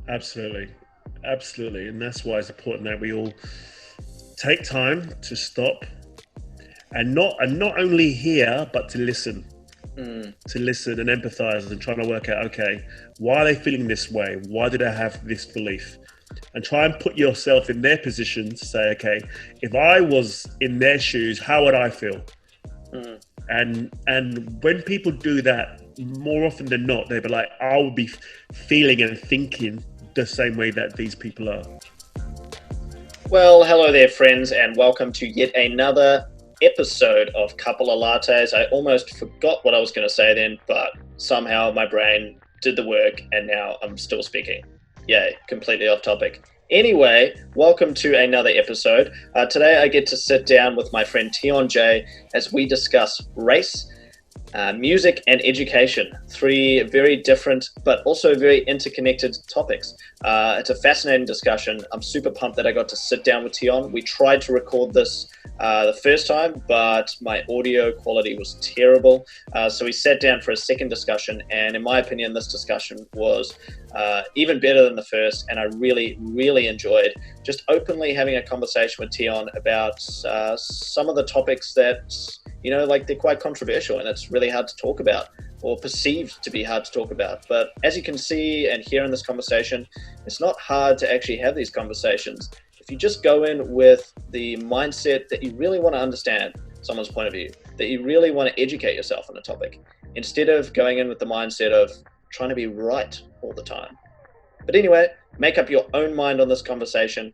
Absolutely. Absolutely. And that's why it's important that we all take time to stop and not only hear, but to listen. Mm. To listen and empathize and trying to work out, okay, why are they feeling this way? Why do they have this belief? And try and put yourself in their position to say, okay, if I was in their shoes, how would I feel? Mm. And when people do that, more often than not, they'll be like, I will be feeling and thinking the same way that these people are. Well, hello there, friends, and welcome to yet another episode of Couple of Lattes. I almost forgot what I was going to say then, but somehow my brain did the work, and now I'm still speaking. Yay, completely off topic. Anyway, welcome to another episode. Today I get to sit down with my friend Teon Jay as we discuss race, music and education, three very different but also very interconnected topics. It's a fascinating discussion. I'm super pumped that I got to sit down with Teon. We tried to record this the first time, but my audio quality was terrible. So we sat down for a second discussion, and in my opinion, this discussion was even better than the first, and I really, really enjoyed just openly having a conversation with Teon about some of the topics that like they're quite controversial and it's really hard to talk about or perceived to be hard to talk about. But as you can see and hear in this conversation, it's not hard to actually have these conversations. If you just go in with the mindset that you really want to understand someone's point of view, that you really want to educate yourself on a topic, instead of going in with the mindset of trying to be right all the time. But anyway, make up your own mind on this conversation.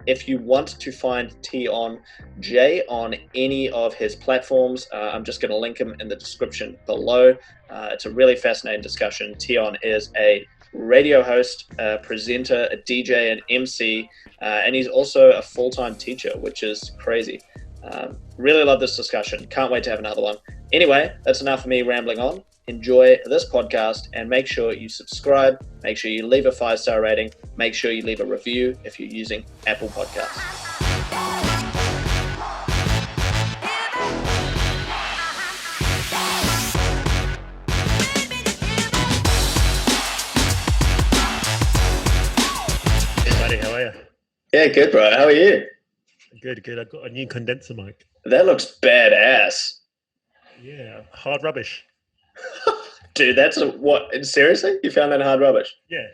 If you want to find Teon Jay on any of his platforms, I'm just going to link him in the description below. It's a really fascinating discussion. Teon is a radio host, a presenter, a DJ, an MC, and he's also a full-time teacher, which is crazy. Really love this discussion. Can't wait to have another one. Anyway, that's enough of me rambling on. Enjoy this podcast and make sure you subscribe, make sure you leave a 5-star rating, make sure you leave a review if you're using Apple Podcasts. Hey buddy, how are you? Yeah, good, bro. How are you? Good. I've got a new condenser mic. That looks badass. Yeah, hard rubbish. Dude, that's what? Seriously? You found that hard rubbish? Yeah,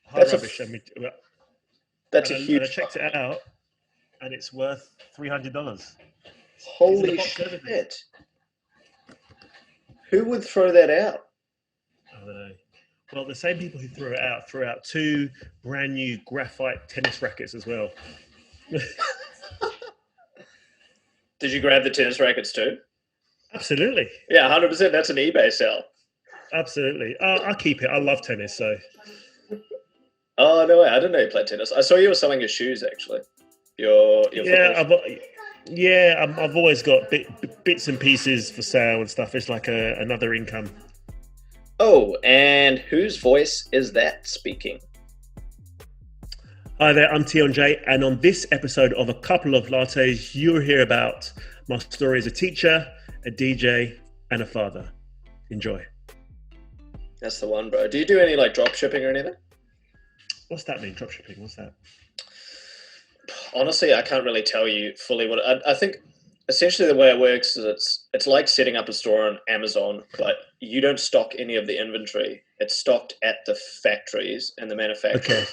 hard That's rubbish. That's a I huge. checked it out, and it's worth $300. Holy shit! Who would throw that out? I don't know. Well, the same people who threw out two brand new graphite tennis rackets as well. Did you grab the tennis rackets too? Absolutely. Yeah, 100%. That's an eBay sell. Absolutely. I'll keep it. I love tennis, so. Oh, no way. I didn't know you played tennis. I saw you were selling your shoes, actually. Your I've always got bits and pieces for sale and stuff. It's like another income. Oh, and whose voice is that speaking? Hi there, I'm Teon Jay, and on this episode of A Couple of Lattes, you'll hear about my story as a teacher, a DJ, and a father. Enjoy. That's the one, bro. Do you do any drop shipping or anything? What's that mean, drop shipping? What's that? Honestly, I can't really tell you fully what I think. Essentially, the way it works is it's like setting up a store on Amazon, but you don't stock any of the inventory. It's stocked at the factories and the manufacturers. Okay.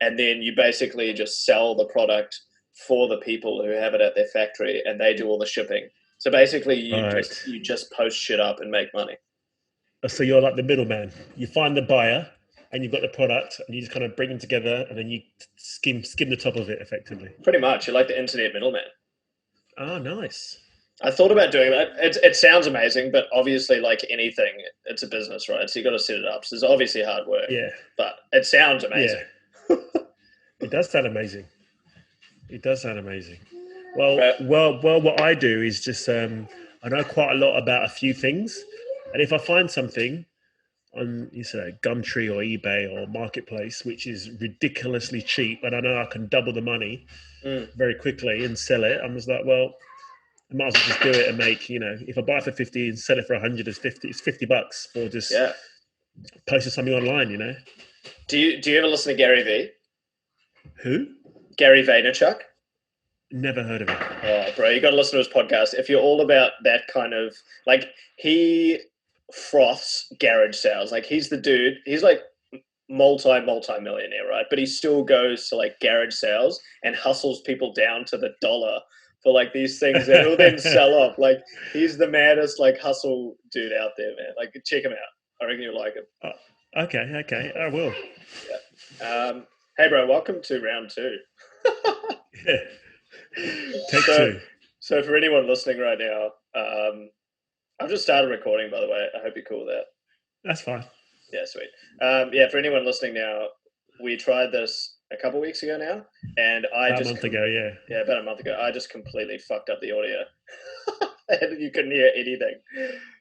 And then you basically just sell the product for the people who have it at their factory, and they do all the shipping. So basically, you just post shit up and make money. So you're like the middleman. You find the buyer, and you've got the product, and you just kind of bring them together, and then you skim the top of it, effectively. Pretty much, you're like the internet middleman. Oh, nice. I thought about doing that. It sounds amazing, but obviously, like anything, it's a business, right? So you got to set it up. So it's obviously hard work. Yeah. But it sounds amazing. Yeah. It does sound amazing. Well, what I do is just I know quite a lot about a few things, and if I find something on Gumtree or eBay or Marketplace which is ridiculously cheap, and I know I can double the money very quickly and sell it, I'm just like, well, I might as well just do it and make, if I buy it for 50 and sell it for 100, it's $50 for just posting something online, Do you ever listen to Gary V? Who? Gary Vaynerchuk? Never heard of it. Oh, bro, you got to listen to his podcast if you're all about that kind of like he froths garage sales. Like he's the dude. He's like multi millionaire, right? But he still goes to like garage sales and hustles people down to the dollar for like these things that will then sell off. Like he's the maddest like hustle dude out there, man. Like check him out. I reckon you'll like him. Okay. I will. Hey, bro, welcome to round two. Yeah. Take two. So for anyone listening right now, I've just started recording, by the way. I hope you're cool with that. That's fine. Yeah, sweet. Yeah, for anyone listening now, we tried this a couple weeks ago now, and about a month ago, yeah. Yeah, about a month ago. I just completely fucked up the audio. And you couldn't hear anything.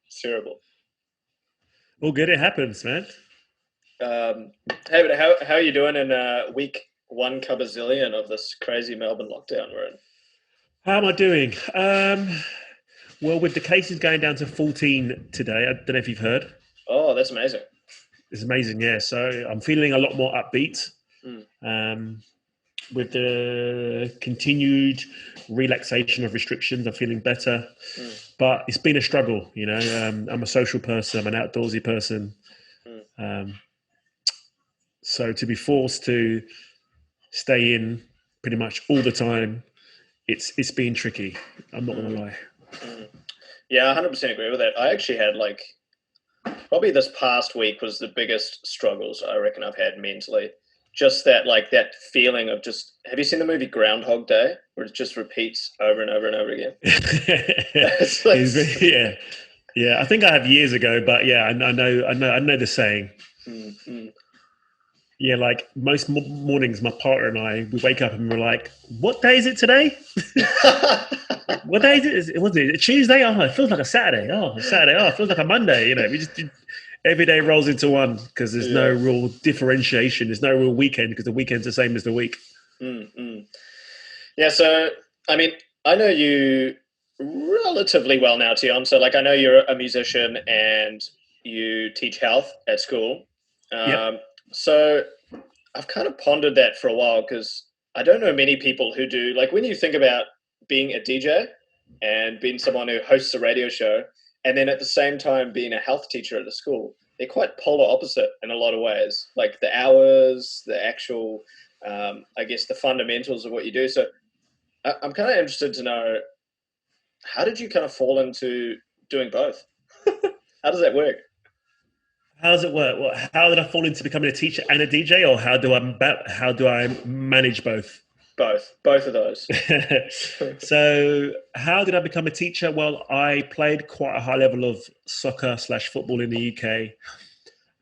It's terrible. All good. It happens, man. Hey, but how are you doing in week 1 kabazillion of this crazy Melbourne lockdown we're in? How am I doing? Well, with the cases going down to 14 today, I don't know if you've heard. Oh, that's amazing. It's amazing, yeah. So I'm feeling a lot more upbeat. With the continued relaxation of restrictions, I'm feeling better. But it's been a struggle, you know. I'm a social person. I'm an outdoorsy person. So to be forced to stay in pretty much all the time, it's been tricky. I'm not going to lie. Yeah, 100% agree with that. I actually had probably this past week was the biggest struggles I reckon I've had mentally. Just that that feeling of just, have you seen the movie Groundhog Day where it just repeats over and over and over again? Yeah. I think I have years ago, but yeah, I know the saying. Yeah, like most mornings, my partner and I, we wake up and we're like, "What day is it today? What day is it? Was it a Tuesday? Oh, it feels like a Saturday. Oh, a Saturday. Oh, it feels like a Monday." You know, we just every day rolls into one because there's no real differentiation. There's no real weekend because the weekend's the same as the week. Yeah, so I mean, I know you relatively well now, Teon. So I know you're a musician and you teach health at school. Yep. So I've kind of pondered that for a while because I don't know many people who do, when you think about being a DJ and being someone who hosts a radio show and then at the same time being a health teacher at a school, they're quite polar opposite in a lot of ways, like the hours, the actual, I guess the fundamentals of what you do. So I'm kind of interested to know, how did you kind of fall into doing both? How does that work? How does it work? Well, how did I fall into becoming a teacher and a DJ, or how do I manage both? Both of those. So how did I become a teacher? Well, I played quite a high level of soccer/football in the UK,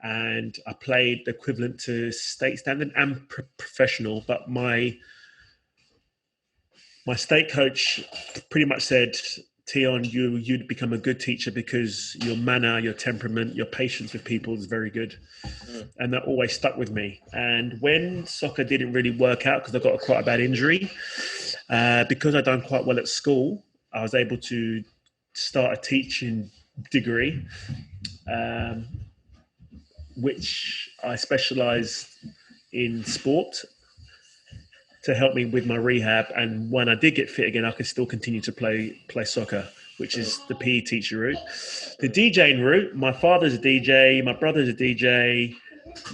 and I played the equivalent to state standard and professional. But my state coach pretty much said, "Teon, you'd become a good teacher because your manner, your temperament, your patience with people is very good." And that always stuck with me. And when soccer didn't really work out because I got quite a bad injury, because I'd done quite well at school, I was able to start a teaching degree, which I specialised in sport to help me with my rehab. And when I did get fit again, I could still continue to play soccer, which is the PE teacher route. The DJing route, my father's a DJ, my brother's a DJ,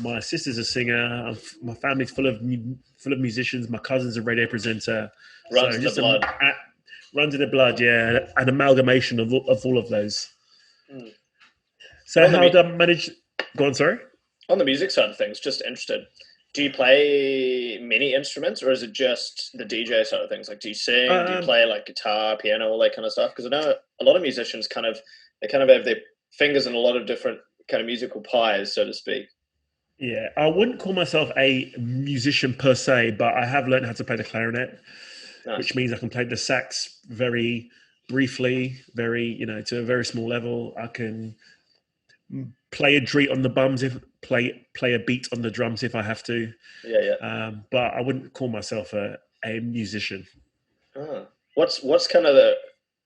my sister's a singer, my family's full of musicians, my cousin's a radio presenter. Runs in the blood. Runs in the blood, yeah, an amalgamation of all of those. So how did I manage? Go on, sorry? On the music side of things, just interested. Do you play many instruments, or is it just the DJ side of things? Do you sing? Do you play guitar, piano, all that kind of stuff? Because I know a lot of musicians kind of have their fingers in a lot of different kind of musical pies, so to speak. Yeah, I wouldn't call myself a musician per se, but I have learned how to play the clarinet, which means I can play the sax very briefly, to a very small level. I can play a dreet on the bums, play a beat on the drums if I have to. Yeah. But I wouldn't call myself a musician. What's kind of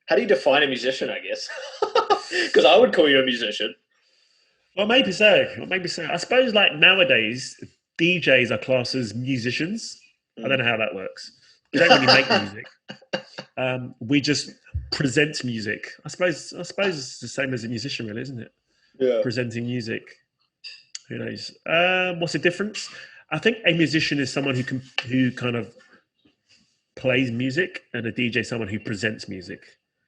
how do you define a musician, I guess? Because I would call you a musician. Well, maybe so. I suppose nowadays DJs are classed as musicians. I don't Mm. know how that works. We don't really make music. We just present music. I suppose it's the same as a musician, really, isn't it? Yeah. Presenting music. Who knows? What's the difference? I think a musician is someone who kind of plays music, and a DJ is someone who presents music.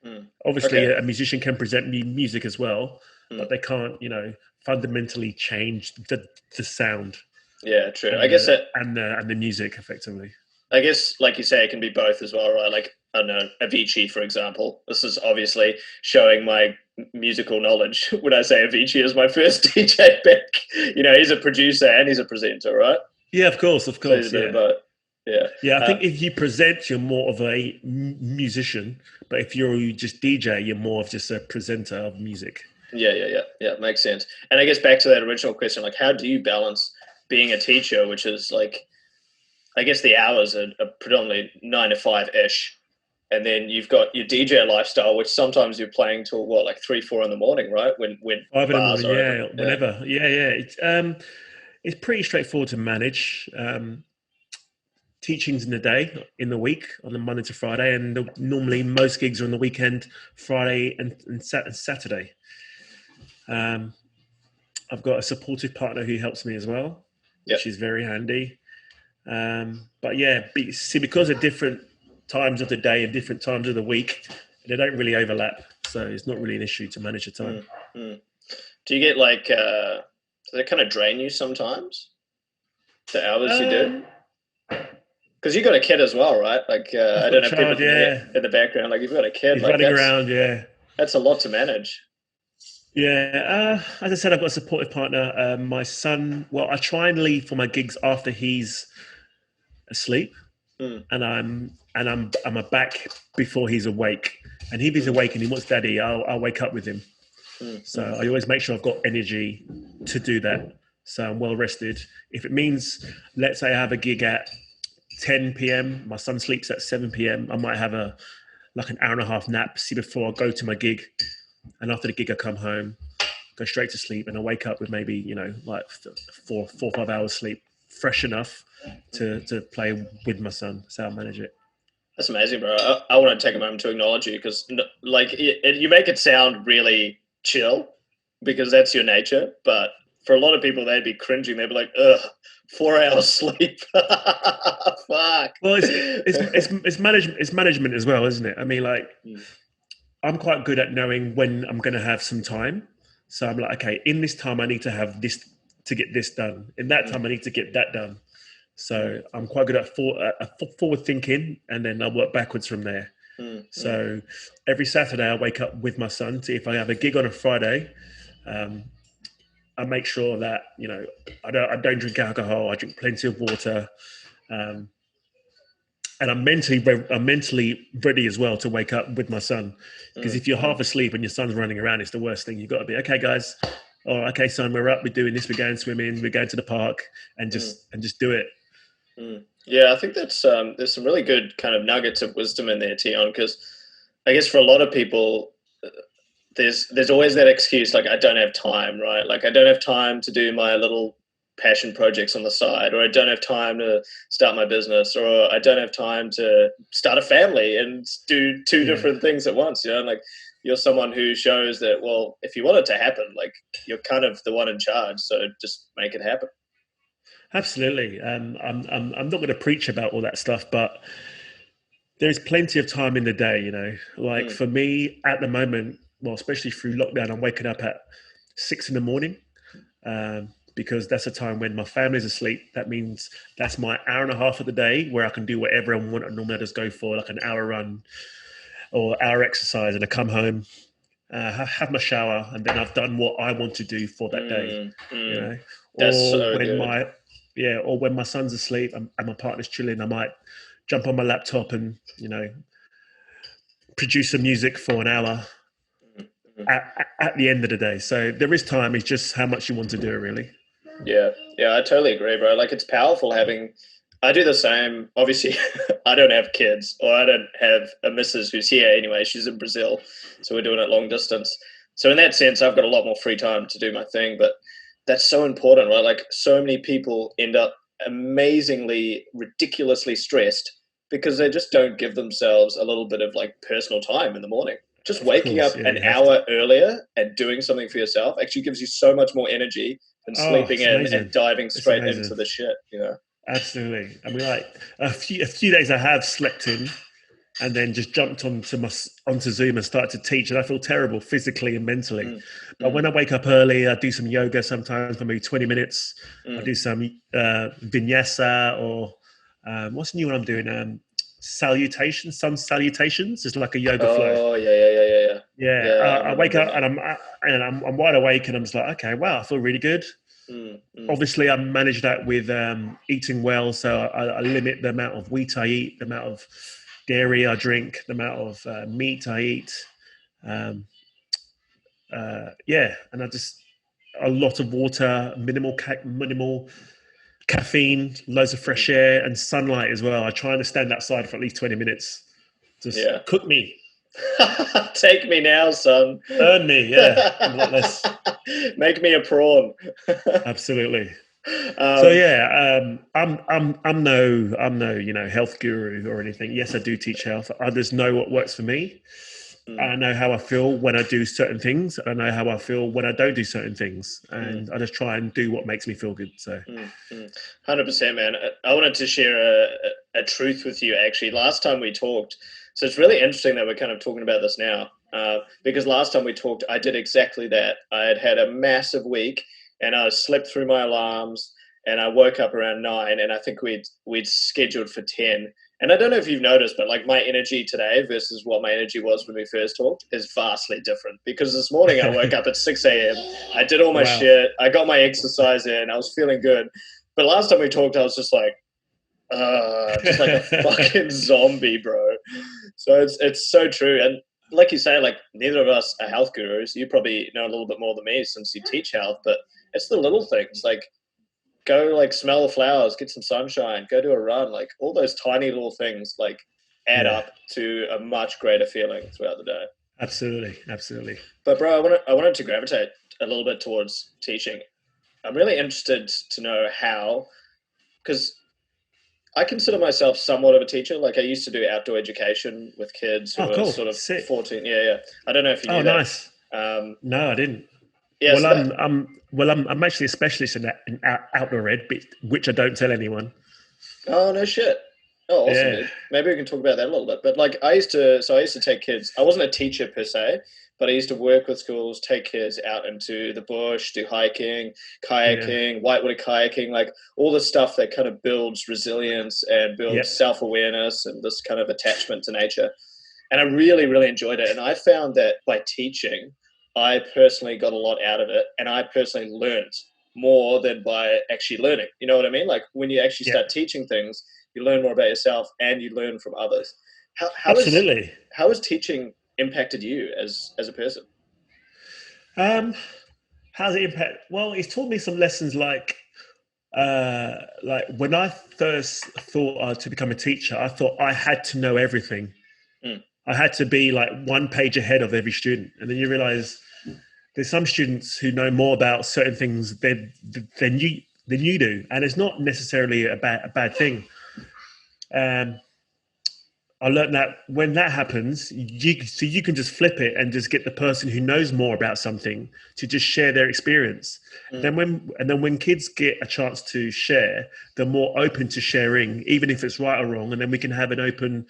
Mm. Obviously, Okay. a musician can present music as well, but Mm. they can't, fundamentally change the sound Yeah, true. and the music effectively. I guess, like you say, it can be both as well, right? Like, I don't know, Avicii, for example. This is obviously showing my musical knowledge when I say Avicii is my first DJ pick. He's a producer and he's a presenter, right? Yeah, of So he's a course, bit of yeah. both. Yeah. Yeah, I Uh, think if you present, you're more of a musician, but if you're just DJ, you're more of just a presenter of music. yeah. Makes sense. And I guess back to that original question, like, how do you balance being a teacher, which is like, I guess the hours are predominantly 9 to 5 ish, and then you've got your DJ lifestyle, which sometimes you're playing till what, like 3, 4 in the morning, right? When 5 in the morning, bars are open. yeah, Yeah. whenever, yeah. It's pretty straightforward to manage. Teachings in the day, in the week, on the Monday to Friday, and normally most gigs are on the weekend, Friday and Saturday. Um, I've got a supportive partner who helps me as well, Yep. which is very handy. But yeah, see, because of different times of the day and different times of the week, they don't really overlap. So it's not really an issue to manage the time. Mm, mm. Do you get like, does it kind of drain you sometimes? The hours you do? Um, Because you got a kid as well, right? Like, I've I got don't a know, people child, can hear yeah. in the background, like, you've got a kid, He's like, running that's around, yeah. that's a lot to manage. Yeah, as I said, I've got a supportive partner. My son, well, I try and leave for my gigs after he's asleep, Mm, and I'm a back before he's awake. And if he's mm, awake and he wants daddy, I'll wake up with him. So mm. I always make sure I've got energy to do that. So I'm well rested. If it means, let's say I have a gig at 10 p.m., my son sleeps at 7 p.m., I might have like an hour and a half nap, see, before I go to my gig. And after the gig, I come home, go straight to sleep, and I wake up with maybe, like 4 or 5 hours sleep, fresh enough to play with my son. That's how I manage it. That's amazing, bro. I want to take a moment to acknowledge you because, like, you make it sound really chill because that's your nature. But for a lot of people, they'd be cringing. They'd be like, "Ugh, 4 hours sleep, fuck." Well, it's management as well, isn't it? I mean, like, Mm, I'm quite good at knowing when I'm going to have some time. So I'm like, okay, in this time I need to have this to get this done. In that mm, time I need to get that done. mm, So I'm quite good at forward thinking, and then I work backwards from there. mm. So every Saturday I wake up with my son. So if I have a gig on a Friday, um, I make sure that I don't drink alcohol. I drink plenty of water, um, and I'm mentally ready as well to wake up with my son. Because if you're half asleep and your son's running around, it's the worst thing. You've got to be okay, guys. Oh, okay, son, we're up. We're doing this. We're going swimming. We're going to the park, and Mm, just do it. Yeah, I think that's there's some really good kind of nuggets of wisdom in there, Tion, because I guess for a lot of people, there's always that excuse like I don't have time, right? Like I don't have time to do my little passion projects on the side, or I don't have time to start my business, or I don't have time to start a family and do two Yeah, different things at once. Like you're someone who shows that, well, if you want it to happen, like you're kind of the one in charge, so just make it happen. absolutely. I'm not going to preach about all that stuff, but there's plenty of time in the day. Like Mm, for me at the moment, well, especially through lockdown, I'm waking up at 6 in the morning. Because that's a time when my family's asleep. That means that's my hour and a half of the day where I can do whatever I want. And normally I just go for like an hour run or hour exercise, and I come home, have my shower, and then I've done what I want to do for that day. mm, You mm. know, That's or so when good. my son's asleep and my partner's chilling, I might jump on my laptop and produce some music for an hour Mm, mm. at the end of the day. So there is time. It's just how much you want to do it, really. Yeah, I totally agree, bro. Like it's powerful having. I do the same. Obviously, I don't have kids, or I don't have a missus who's here anyway. She's in Brazil, so we're doing it long distance. So in that sense, I've got a lot more free time to do my thing. But that's so important, right? Like so many people end up amazingly, ridiculously stressed because they just don't give themselves a little bit of like personal time in the morning. Just Of waking course, up yeah, an you have to. hour earlier and doing something for yourself actually gives you so much more energy than Oh, sleeping it's in and amazing. diving It's straight amazing. into the shit, you know? Absolutely. I mean, like a few days I have slept in, and then just jumped onto Zoom and started to teach, and I feel terrible physically and mentally. Mm, But mm, when I wake up early, I do some yoga sometimes for maybe 20 minutes. I mm. do some vinyasa or what's the new one I'm doing? Salutations, sun salutations. It's like a yoga flow. Oh, yeah, yeah, yeah, yeah, yeah. Yeah, Yeah, I'm I wake remembering up that. and I'm wide awake, and I'm just like, okay, wow, I feel really good. Mm, mm. Obviously, I manage that with eating well, so I limit the amount of wheat I eat, the amount of dairy I drink, the amount of meat I eat. Um, yeah, and I just a lot of water, minimal caffeine, loads of Mm. fresh air, and sunlight as well. I try and stand outside for at least 20 minutes. Just Yeah. cook me, Take me now, son. burn me. Yeah, like this. Make me a prawn. Absolutely. So um, yeah, I'm no health guru or anything. Yes, I do teach health. I just know what works for me. mm, I know how I feel when I do certain things, and I know how I feel when I don't do certain things, mm, and I just try and do what makes me feel good. So 100%, man. I wanted to share a truth with you, actually. Last time we talked, so it's really interesting that we're kind of talking about this now, because last time we talked, I did exactly that. I had had a massive week, and I slept through my alarms, and I woke up around 9, and I think we'd scheduled for 10. And I don't know if you've noticed, but like my energy today versus what my energy was when we first talked is vastly different. Because this morning I woke up at 6 a.m. I did all my wow, shit. I got my exercise in. I was feeling good. But last time we talked, I was just like a fucking zombie, bro. So it's so true. And like you say, like neither of us are health gurus. You probably know a little bit more than me since you teach health, but it's the little things like go like smell the flowers, get some sunshine, go do a run. Like all those tiny little things like add yeah, up to a much greater feeling throughout the day. absolutely. But bro, I wanted to gravitate a little bit towards teaching. I'm really interested to know how, because I consider myself somewhat of a teacher. Like I used to do outdoor education with kids Oh, who are cool, sort of sick. 14. Yeah, yeah. I don't know if you Oh, knew that. nice. Um, No, I didn't. yeah, Well, so that. I'm actually a specialist in outdoor ed, which I don't tell anyone. Oh no shit. Oh, awesome, Yeah, dude. Maybe we can talk about that a little bit. But like, I used to take kids. I wasn't a teacher per se, but I used to work with schools, take kids out into the bush, do hiking, yeah, kayaking, whitewater kayaking, like all the stuff that kind of builds resilience and builds yep, self awareness and this kind of attachment to nature. And I really, really enjoyed it. And I found that by teaching, I personally got a lot out of it, and I personally learned more than by actually learning. You know what I mean? Like when you actually start yep. teaching things, you learn more about yourself and you learn from others. How Absolutely. how has teaching impacted you as a person? Um, how's it impact? Well, it's taught me some lessons like when I first thought to become a teacher, I thought I had to know everything. Mm, I had to be like one page ahead of every student, and then you realize there's some students who know more about certain things than you do, and it's not necessarily a bad thing. Um, I learned that when that happens, you can just flip it and just get the person who knows more about something to just share their experience. mm, Then when kids get a chance to share, they're more open to sharing, even if it's right or wrong. And then we can have an open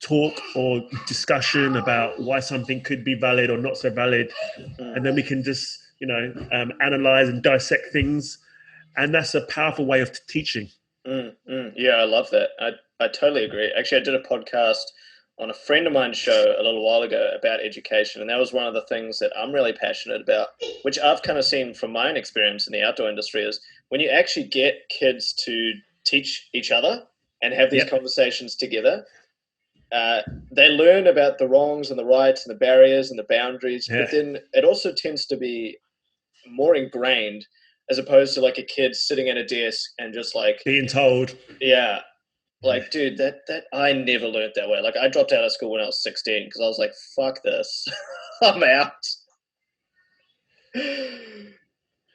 talk or discussion about why something could be valid or not so valid. mm. And then we can just analyze and dissect things. And that's a powerful way of teaching. Yeah, I love that. I totally agree. Actually, I did a podcast on a friend of mine's show a little while ago about education, and that was one of the things that I'm really passionate about, which I've kind of seen from my own experience in the outdoor industry is when you actually get kids to teach each other and have these Yep. conversations together, uh, they learn about the wrongs and the rights and the barriers and the boundaries, but Yeah. then it also tends to be more ingrained as opposed to like a kid sitting at a desk and just like, Being told. yeah, Yeah. like, dude, that I never learned that way. Like, I dropped out of school when I was 16 because I was like, fuck this, I'm out.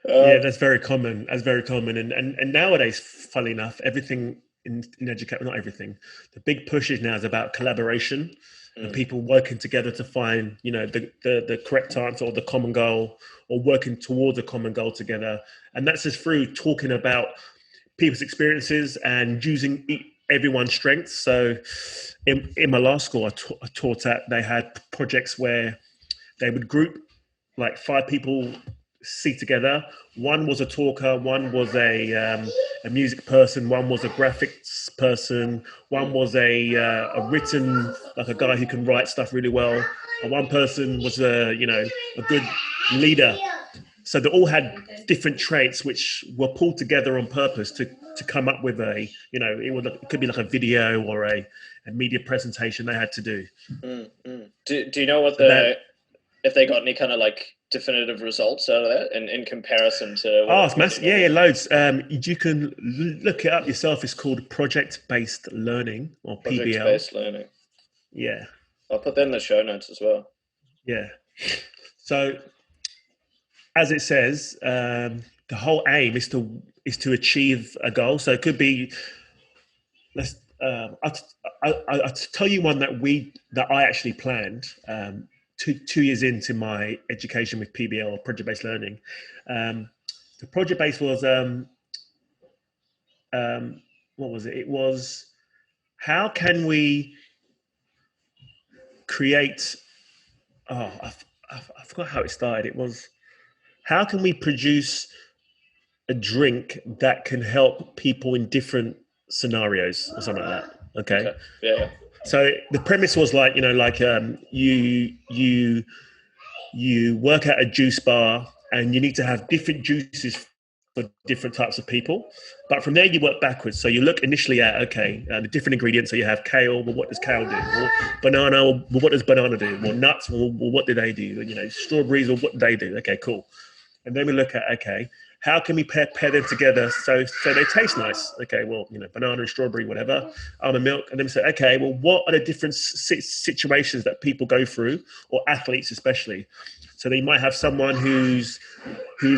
Yeah, that's very common. That's very common. And nowadays, funnily enough, everything in education, not everything, the big push is now is about collaboration and Mm, people working together to find, the correct answer or the common goal or working towards a common goal together. And that's just through talking about people's experiences and using everyone's strengths. So in my last school, I taught at, they had projects where they would group like five people sit together. One was a talker, one was a music person, one was a graphics person, one mm, was a written, like a guy who can write stuff really well, and one person was a good leader. So they all had different traits which were pulled together on purpose to come up with it could be like a video or a media presentation they had to do. Do you know what So that if they got any kind of like definitive results out of that in comparison to Oh, it's what you massive. Yeah, normally yeah, do? loads. You can look it up yourself. It's called project-based learning or PBL. Project-based learning. Yeah, I'll put that in the show notes as well. yeah. So as it says, the whole aim is to achieve a goal. So it could be. Let's. I'll tell you one that I actually planned. Two years into my education with PBL or project-based learning. The project-based was what was it? It was how can we create? Oh, I forgot how it started. It was how can we produce a drink that can help people in different scenarios or something like that. Okay, Okay. Yeah. so the premise was like you work at a juice bar and you need to have different juices for different types of people. But from there, you work backwards. So you look initially at, okay, the different ingredients. So you have kale, well, what does kale do? Well, banana, well, what does banana do? Well, nuts, well, what do they do? Strawberries, well, what do they do? Okay, cool. And then we look at, okay, how can we pair them together so they taste nice? Okay, well, banana and strawberry, whatever, almond milk. And then we say, okay, well, what are the different situations that people go through, or athletes especially? So they might have someone who's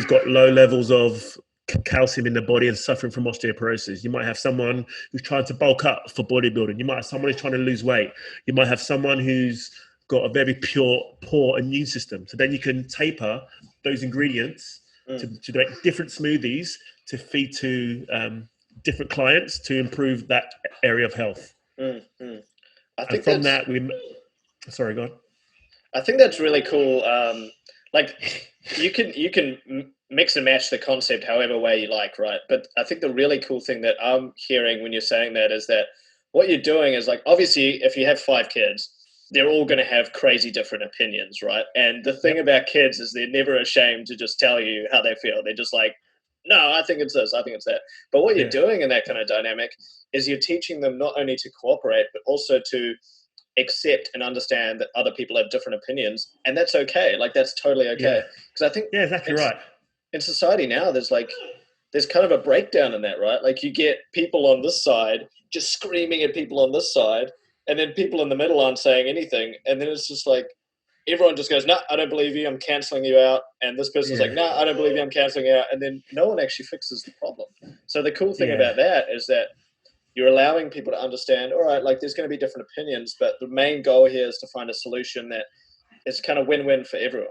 got low levels of calcium in the body and suffering from osteoporosis. You might have someone who's trying to bulk up for bodybuilding. You might have someone who's trying to lose weight. You might have someone who's got a very poor immune system. So then you can taper those ingredients to make different smoothies to feed to different clients to improve that area of health. Mm, mm. I And think from that's that, sorry, go on. I think that's really cool. Like you can mix and match the concept however way you like, right? But I think the really cool thing that I'm hearing when you're saying that is that what you're doing is like obviously if you have five kids, they're all going to have crazy different opinions, right? And the thing Yep. about kids is they're never ashamed to just tell you how they feel. They're just like, no, I think it's this, I think it's that. But what you're Yeah. doing in that kind of dynamic is you're teaching them not only to cooperate, but also to accept and understand that other people have different opinions, and that's okay. Like that's totally okay. Yeah. Because I think Yeah. Exactly in, right. in society now, there's kind of a breakdown in that, right? Like you get people on this side just screaming at people on this side, and then people in the middle aren't saying anything, and then it's just like everyone just goes, "No, I don't believe you. I'm canceling you out." And this person's like, Yeah. "No, I don't believe you. I'm canceling you out." And then no one actually fixes the problem. So the cool thing Yeah. about that is that you're allowing people to understand, all right, like there's going to be different opinions, but the main goal here is to find a solution that is kind of win-win for everyone.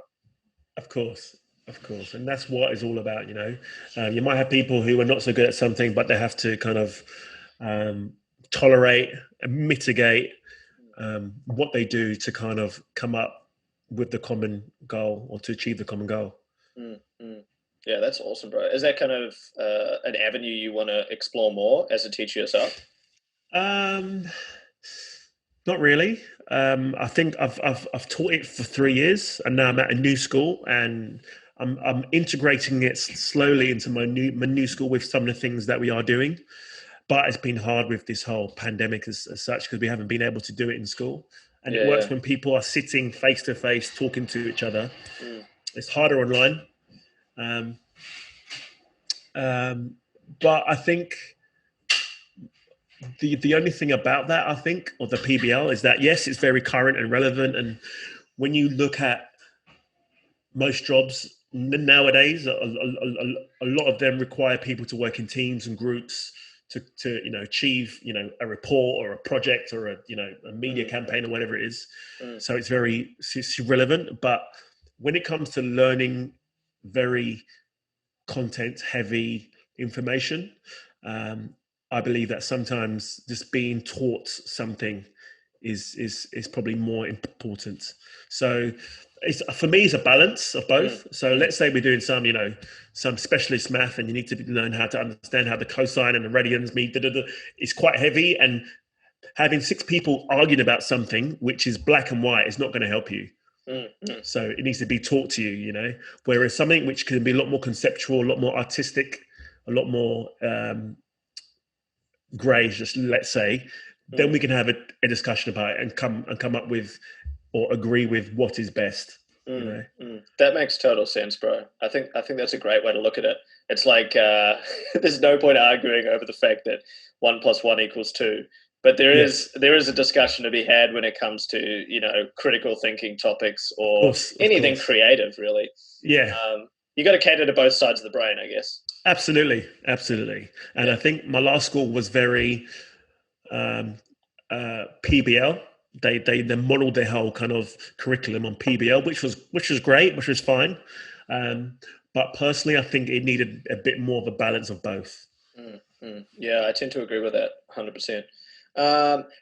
Of course. Of course. And that's what it's all about, You might have people who are not so good at something, but they have to kind of tolerate and mitigate what they do to kind of come up with the common goal or to achieve the common goal. Mm, mm. Yeah, that's awesome, bro. Is that kind of an avenue you want to explore more as a teacher yourself? Um, Not really. I think I've taught it for 3 years, and now I'm at a new school, and I'm integrating it slowly into my new school with some of the things that we are doing. But it's been hard with this whole pandemic as such because we haven't been able to do it in school, and it Yeah, works yeah. when people are sitting face to face talking to each other. Mm, It's harder online. Um, but I think the only thing about that, I think, or the PBL, is that yes, it's very current and relevant. And when you look at most jobs nowadays a lot of them require people to work in teams and groups to achieve a report or a project or a media Mm, campaign or whatever it is. mm, So it's relevant, but when it comes to learning very content heavy information, um, I believe that sometimes just being taught something is probably more important. So it's, for me, it's a balance of mm, both. So mm, let's say we're doing some specialist math, and you need to learn how to understand how the cosine and the radians meet. It's quite heavy, and having six people arguing about something which is black and white is not going to help you. mm, mm, So it needs to be taught to you. Whereas something which can be a lot more conceptual, a lot more artistic, a lot more grey, just let's say, then mm, we can have a discussion about it and come up with or agree with what is best. You mm, know. mm. That makes total sense, bro. I think that's a great way to look at it. It's like there's no point arguing over the fact that 1 + 1 = 2. But there is Yes, there is a discussion to be had when it comes to critical thinking topics of or course, of anything course. creative, really. Yeah, You got to cater to both sides of the brain, I guess. absolutely, absolutely. And Yeah. I think my last school was very um, PBL. They modeled their whole kind of curriculum on PBL, which was great, which was fine. Um, but personally, I think it needed a bit more of a balance of both. Mm, mm. Yeah, I tend to agree with that 100%.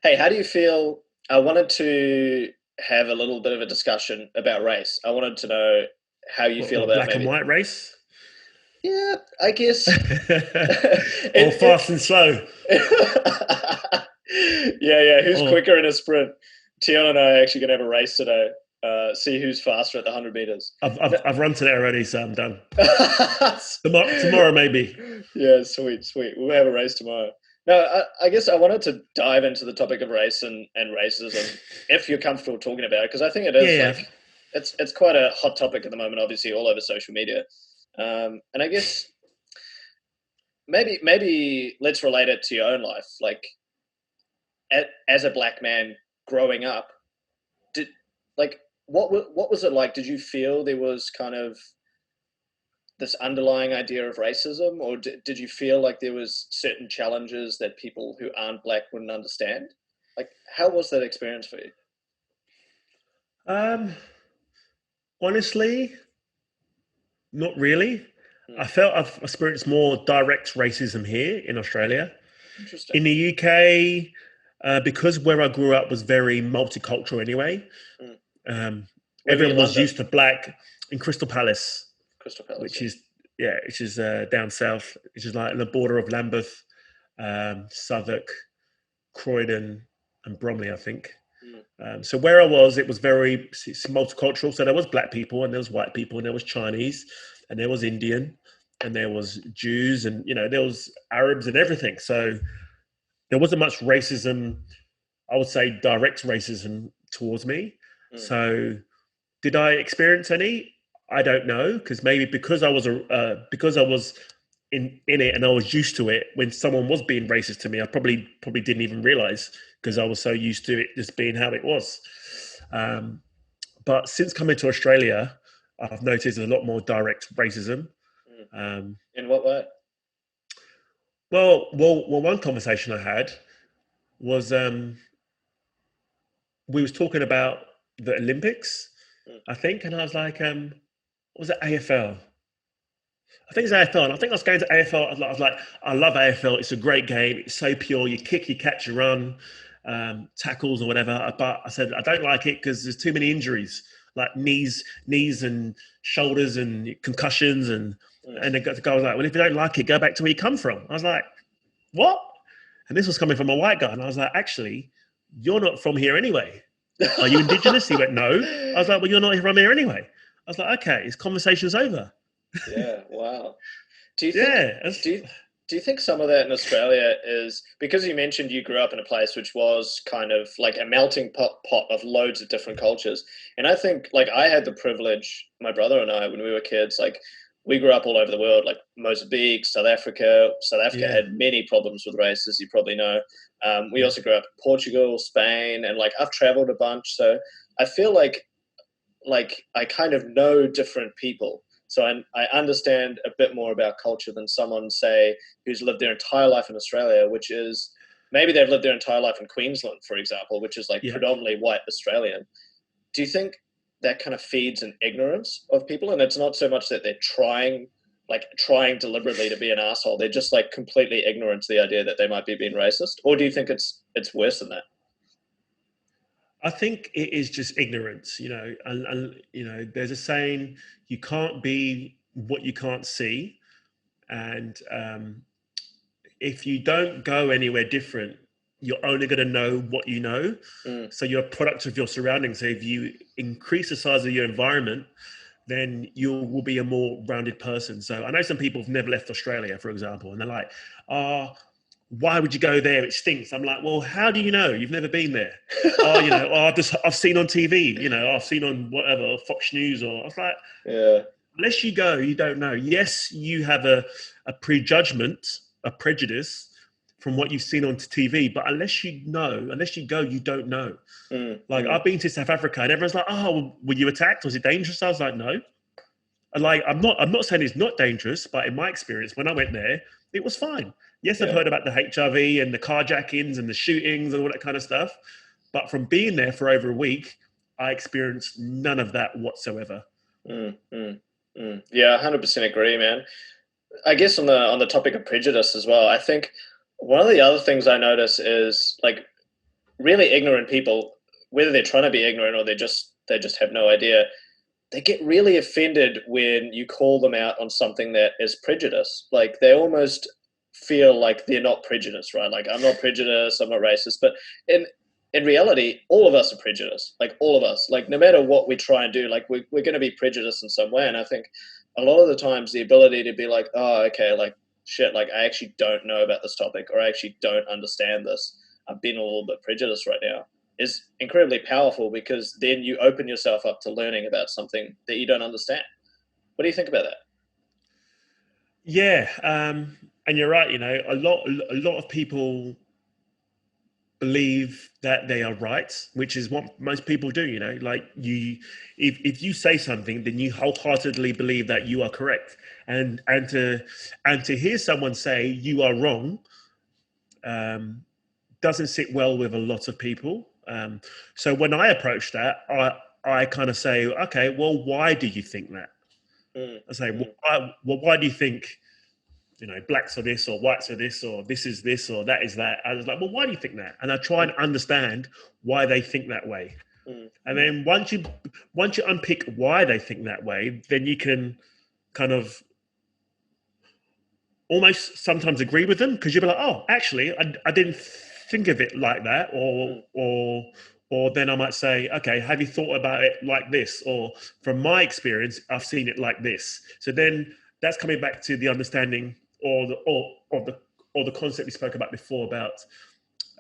Hey, how do you feel? I wanted to have a little bit of a discussion about race. I wanted to know how you feel What about black and maybe. white race, Yeah, I guess or it. fast and slow, Yeah, yeah. Who's or quicker in a sprint? Teon and I are actually going to have a race today. See who's faster at the 100 meters. I've run today already, so I'm done. Tomorrow maybe. Yeah, sweet, sweet. We'll have a race tomorrow. No, I guess I wanted to dive into the topic of race and racism, if you're comfortable talking about it, because I think it Yeah, is yeah. like it's quite a hot topic at the moment, obviously all over social media. And I guess maybe let's relate it to your own life. Like as a black man growing up, did like what was it like? Did you feel there was kind of this underlying idea of racism, or did you feel like there was certain challenges that people who aren't black wouldn't understand? Like, how was that experience for you? Um, honestly, not really. Hmm, I felt I've experienced more direct racism here in Australia. interesting. In the UK, because where I grew up was very multicultural anyway, Hmm. um, Where were you everyone in was London? used to black in Crystal Palace, Crystal Palace, which yeah. is yeah, which is down south, which is like on the border of Lambeth, Southwark, Croydon, and Bromley, I think. Hmm. So where I was, it was very multicultural. So there was black people, and there was white people, and there was Chinese, and there was Indian, and there was Jews, and there was Arabs and everything. So there wasn't much racism. I would say direct racism towards me. Hmm. So did I experience any? I don't know, because maybe because I was in it and I was used to it. When someone was being racist to me, I probably didn't even realize, because I was so used to it just being how it was. Um, but since coming to Australia, I've noticed a lot more direct racism. Hmm. Um, In what way? well, one conversation I had was we was talking about the Olympics, Hmm. I think, and I was like, what was it, AFL? I think it's AFL, and I think I was going to AFL. I was like, I love AFL. It's a great game. It's so pure. You kick, you catch, you run, tackles or whatever. But I said I don't like it because there's too many injuries, like knees and shoulders and concussions, Hmm. and the guy was like, well, if you don't like it, go back to where you come from. I was like, what? And this was coming from a white guy, and I was like, actually, you're not from here anyway. Are you indigenous? He went, no. I was like, well, you're not from here anyway. I was like, okay, this conversation's over. Yeah. Wow. Do you think Yeah, do you do you think some of that in Australia is because you mentioned you grew up in a place which was kind of like a melting pot of loads of different cultures? And I think like I had the privilege, my brother and I, when we were kids, like we grew up all over the world, like Mozambique, South Africa. South Africa yeah, had many problems with race, as you probably know. We yeah. also grew up in Portugal, Spain, and like I've traveled a bunch, so I feel like I kind of know different people. So I understand a bit more about culture than someone, say, who's lived their entire life in Australia, which is maybe they've lived their entire life in Queensland, for example, which is like Yeah. predominantly white Australian. Do you think that kind of feeds an ignorance of people? And it's not so much that they're trying deliberately to be an asshole. They're just like completely ignorant to the idea that they might be being racist. Or do you think it's worse than that? I think it is just ignorance, and there's a saying, you can't be what you can't see. And if you don't go anywhere different, you're only going to know what you know. Mm, So you're a product of your surroundings. So if you increase the size of your environment, then you will be a more rounded person. So I know some people have never left Australia, for example, and they're like, oh, why would you go there? It stinks. I'm like, well, how do you know? You've never been there. Oh, I've seen on TV, I've seen on whatever, Fox News, or I was like, yeah. unless you go, you don't know. Yes, you have a prejudgment, a prejudice from what you've seen on TV, but unless you go, you don't know. Mm, Like, mm, I've been to South Africa and everyone's like, oh, were you attacked? Was it dangerous? I was like, no. And like, I'm not saying it's not dangerous, but in my experience, when I went there, it was fine. Yes, I've yeah. heard about the HIV and the carjackings and the shootings and all that kind of stuff. But from being there for over a week, I experienced none of that whatsoever. Mm, mm, mm. Yeah, 100% agree, man. I guess on the topic of prejudice as well, I think one of the other things I notice is like really ignorant people, whether they're trying to be ignorant or they just have no idea, they get really offended when you call them out on something that is prejudice. Like they almost feel like they're not prejudiced, right? Like I'm not prejudiced, I'm not racist, but in reality, all of us are prejudiced. Like all of us, like no matter what we try and do, like we're going to be prejudiced in some way. And I think a lot of the times the ability to be like, oh, okay, like shit, like I actually don't know about this topic, or I actually don't understand this. I've been a little bit prejudiced right now is incredibly powerful because then you open yourself up to learning about something that you don't understand. What do you think about that? Yeah, and you're right. A lot of people believe that they are right, which is what most people do. Like if you say something, then you wholeheartedly believe that you are correct, and to hear someone say you are wrong um, doesn't sit well with a lot of people. So when I approach that, I kind of say, okay, well, why do you think that? Mm, I say, mm, why do you think blacks are this or whites are this or this is this or that is that? I was like, well, why do you think that? And I try and understand why they think that way. mm, And mm, then once you unpick why they think that way, then you can kind of almost sometimes agree with them because you'll be like, oh, actually, I didn't think of it like that, or mm, or then I might say, okay, have you thought about it like this? Or from my experience, I've seen it like this. So then that's coming back to the understanding or the concept we spoke about before about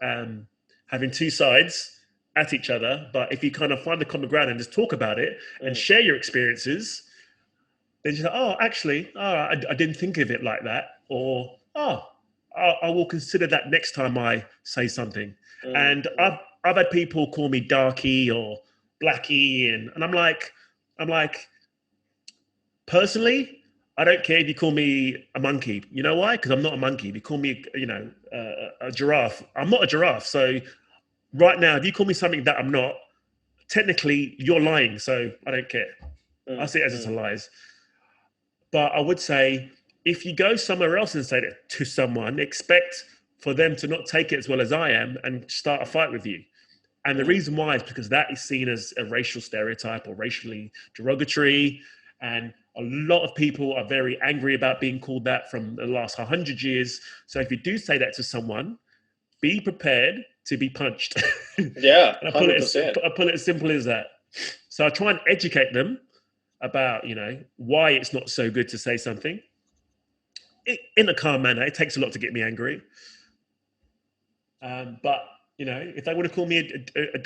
um, having two sides at each other. But if you kind of find the common ground and just talk about it and mm, share your experiences, then you say, oh, actually, I didn't think of it like that. Or, oh, I will consider that next time I say something. mm, And mm, I've had people call me darky or blacky, and I'm like, personally, I don't care if you call me a monkey. You know why? Because I'm not a monkey. If you call me, a giraffe, I'm not a giraffe. So right now, if you call me something that I'm not, technically you're lying. So I don't care. I mm, see it as just a mm, lies. But I would say if you go somewhere else and say that to someone, expect for them to not take it as well as I am and start a fight with you. And the mm, reason why is because that is seen as a racial stereotype or racially derogatory. And a lot of people are very angry about being called that from the last 100 years. So if you do say that to someone, be prepared to be punched. And yeah, I put it as 100%. I put it as simple as that. So I try and educate them about why it's not so good to say something in a calm manner. It takes a lot to get me angry, but if they want to call me a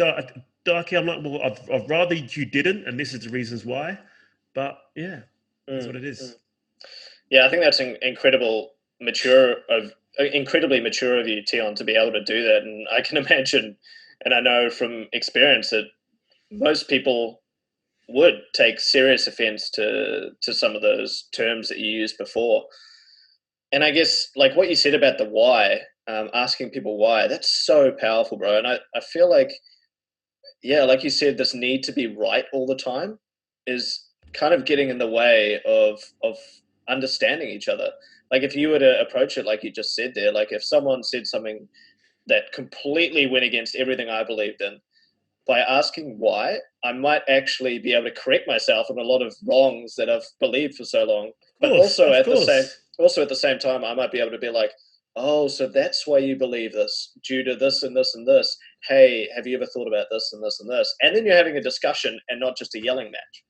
darky, I'm like, well, I'd rather you didn't, and this is the reasons why. But yeah, that's Mm, what it mm. is. Yeah, I think that's incredibly mature of you, Tion, to be able to do that. And I can imagine, and I know from experience that most people would take serious offense to some of those terms that you used before. And I guess like what you said about the why, asking people why, that's so powerful, bro. And I feel like, yeah, like you said, this need to be right all the time is kind of getting in the way of understanding each other. Like if you were to approach it like you just said there, like if someone said something that completely went against everything I believed in, by asking why, I might actually be able to correct myself on a lot of wrongs that I've believed for so long. But Of course. also at the same time, I might be able to be like, oh, so that's why you believe this due to this and this and this. Hey, have you ever thought about this and this and this? And then you're having a discussion and not just a yelling match.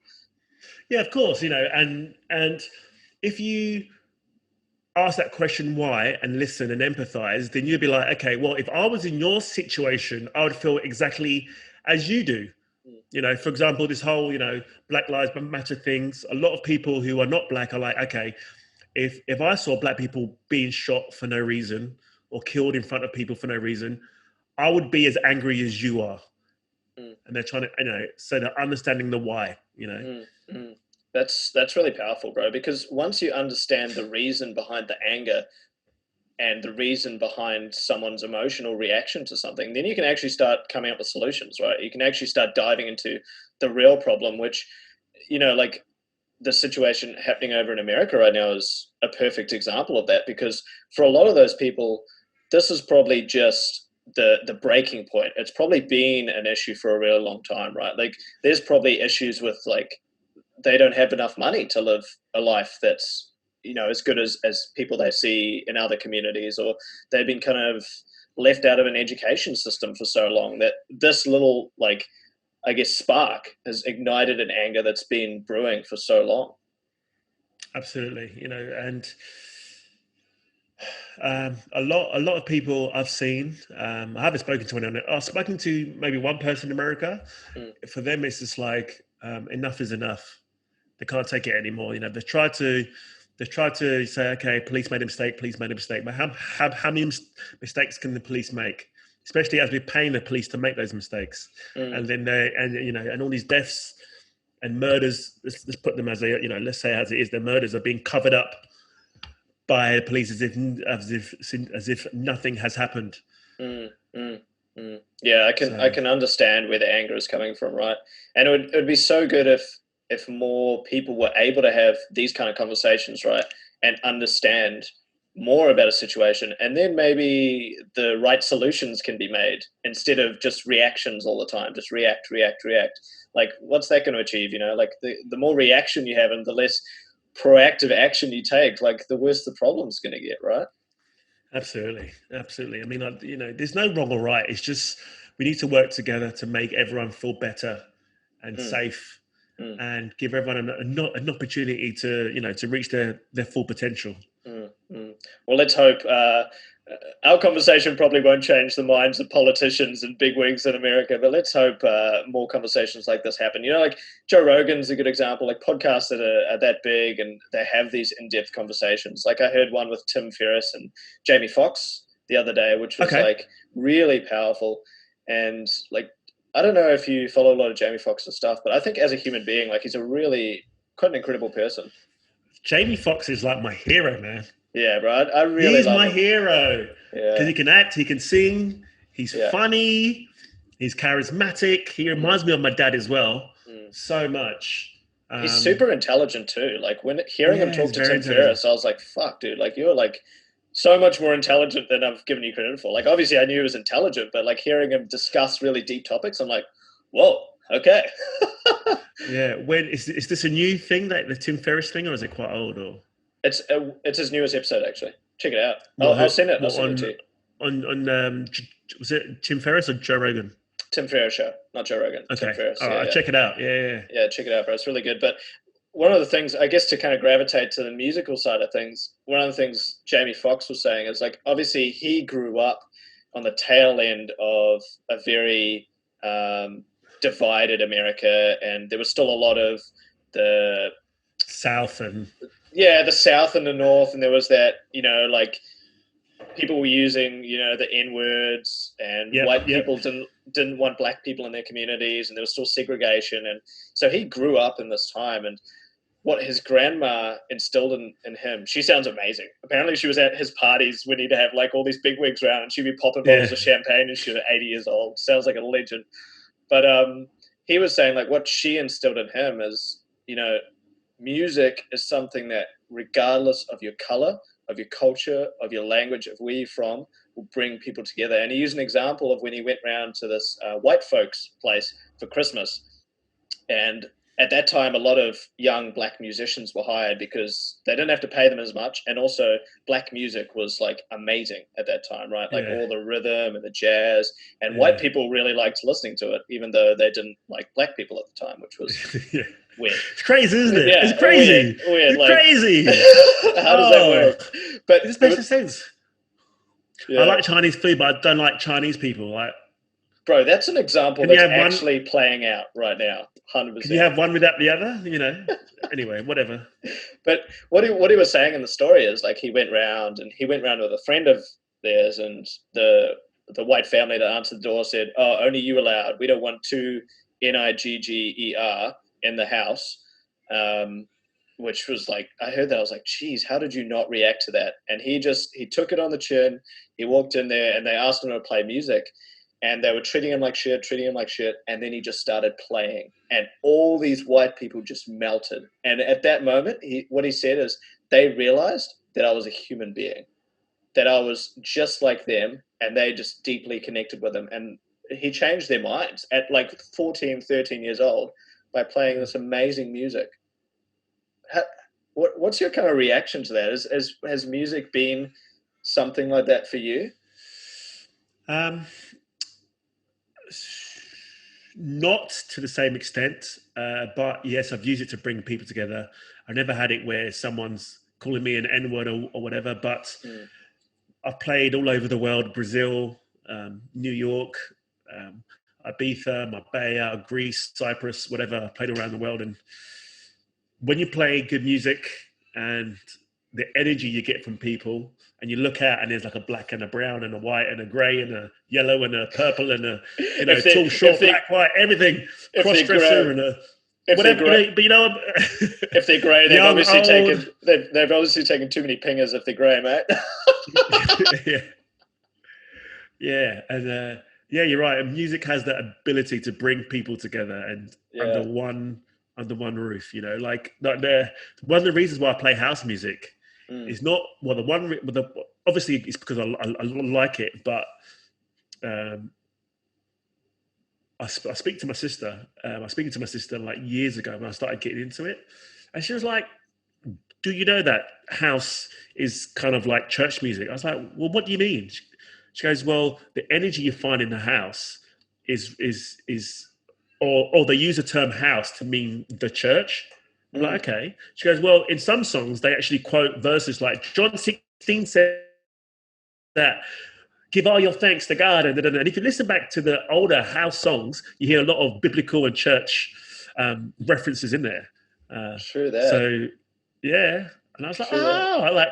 Yeah, of course. And if you ask that question why and listen and empathize, then you'd be like, okay, well, if I was in your situation, I would feel exactly as you do. Mm, For example, this whole, Black Lives Matter things, a lot of people who are not black are like, okay, if I saw black people being shot for no reason or killed in front of people for no reason, I would be as angry as you are. mm, And they're trying to, so they're understanding the why. mm, mm. That's really powerful, bro. Because once you understand the reason behind the anger and the reason behind someone's emotional reaction to something, then you can actually start coming up with solutions, right? You can actually start diving into the real problem, which, like the situation happening over in America right now is a perfect example of that because for a lot of those people, this is probably just the breaking point. It's probably been an issue for a really long time, right? Like there's probably issues with like they don't have enough money to live a life that's as good as people they see in other communities, or they've been kind of left out of an education system for so long that this little like I guess spark has ignited an anger that's been brewing for so long. Absolutely. And a lot of people I've seen, I haven't spoken to anyone. I've spoken to maybe one person in America. Mm, For them, it's just like enough is enough. They can't take it anymore. They've tried to say, okay, police made a mistake, police made a mistake. But how many mistakes can the police make? Especially as we're paying the police to make those mistakes, mm, and then and all these deaths and murders. Let's put them as let's say as it is. The murders are being covered up by the police as if nothing has happened. mm, mm, Yeah, I So can understand where the anger is coming from, right? And it would be so good if more people were able to have these kind of conversations, right, and understand more about a situation, and then maybe the right solutions can be made instead of just reactions all the time, just react, react, react. Like, what's that going to achieve? Like the more reaction you have and the less proactive action you take, like the worse the problem's going to get, right? absolutely, absolutely. I mean, there's no wrong or right. It's just we need to work together to make everyone feel better and Mm, safe, mm. and give everyone an opportunity to reach their full potential. Mm, mm. Well, let's hope our conversation probably won't change the minds of politicians and bigwigs in America, but let's hope more conversations like this happen. Like Joe Rogan's a good example, like podcasts that are that big and they have these in-depth conversations. Like I heard one with Tim Ferriss and Jamie Foxx the other day, which was Okay, like really powerful. And like, I don't know if you follow a lot of Jamie Foxx's stuff, but I think as a human being, like he's a really quite an incredible person. Jamie Foxx is like my hero, man. Yeah, bro. I really He's love my him. hero because Yeah, he can act, he can sing, he's yeah. funny, he's charismatic. He Mm, reminds me of my dad as well, mm. so much. He's Um, super intelligent too. Like when hearing him yeah, he's talk to very Tim intelligent. Ferriss, I was like, "Fuck, dude! Like you're like so much more intelligent than I've given you credit for." Like obviously I knew he was intelligent, but like hearing him discuss really deep topics, I'm like, "Whoa, okay." Yeah, when is this a new thing, that the Tim Ferriss thing, or is it quite old? Or It's his newest episode actually. Check it out. what? I'll send it. I'll What send it to you. on was it Tim Ferriss or Joe Rogan? Tim Ferriss show, not Joe Rogan. Tim Okay, Ferriss. all Yeah, right, I'll yeah. check it out. Yeah. Yeah, check it out, bro. It's really good. But one of the things, I guess, to kind of gravitate to the musical side of things, one of the things Jamie Foxx was saying is like, obviously, he grew up on the tail end of a very um, divided America, and there was still a lot of the South and yeah, the South and the North, and there was that like people were using, the N words, and white Yep. people didn't want black people in their communities, and there was still segregation. And so he grew up in this time, and what his grandma instilled in him, she sounds amazing. Apparently she was at his parties when he'd have like all these bigwigs around, and she'd be popping bottles Yeah. of champagne, and she was 80 years old. Sounds like a legend. But he was saying like what she instilled in him is, music is something that, regardless of your color, of your culture, of your language, of where you're from, will bring people together. And he used an example of when he went round to this white folks' place for Christmas. And at that time, a lot of young black musicians were hired because they didn't have to pay them as much. And also, black music was like amazing at that time, right? Like Yeah. all the rhythm and the jazz. And Yeah. white people really liked listening to it, even though they didn't like black people at the time, which was Yeah. weird. It's crazy, isn't it? Yeah, It's crazy. weird. It's Like, crazy. how does that work? But It just makes no sense. yeah. I like Chinese food, but I don't like Chinese people. Like, bro, that's an example Can you that's have one- actually playing out right now. 100%. can you have one without the other? Anyway, whatever. But what he was saying in the story is like he went round with a friend of theirs, and the white family that answered the door said, "Oh, only you allowed. We don't want two Nigger in the house." Which was like, I heard that, I was like, geez, how did you not react to that? And he took it on the chin. He walked in there, and they asked him to play music, and they were treating him like shit. And then he just started playing, and all these white people just melted. And at that moment, what he said is, they realized that I was a human being, that I was just like them, and they just deeply connected with him. And he changed their minds at like 14, 13 years old by playing this amazing music. What's your kind of reaction to that? Has music been something like that for you? Not to the same extent, but yes, I've used it to bring people together. I've never had it where someone's calling me an N-word or whatever, but I've played all over the world: Brazil, New York, Ibiza, Marbella, Greece, Cyprus, whatever. I played around the world, and when you play good music and the energy you get from people, and you look out and there's like a black and a brown and a white and a grey and a yellow and a purple and a tall, short, black, white, everything, cross dresser and a whatever. But if they're grey, they've obviously taken too many pingers if they're grey, mate. Yeah, and you're right. And music has that ability to bring people together and under one roof. Like one of the reasons why I play house music is not obviously it's because I like it, but I speak to my sister. I was speaking to my sister like years ago when I started getting into it, and she was like, "Do you know that house is kind of like church music?" I was like, "Well, what do you mean?" She goes, "Well, the energy you find in the house is or they use the term house to mean the church." I'm like, okay. She goes, well, in some songs, they actually quote verses like John 16 said that, give all your thanks to God. And if you listen back to the older house songs, you hear a lot of biblical and church references in there. True that. So, yeah. And I was like, I like,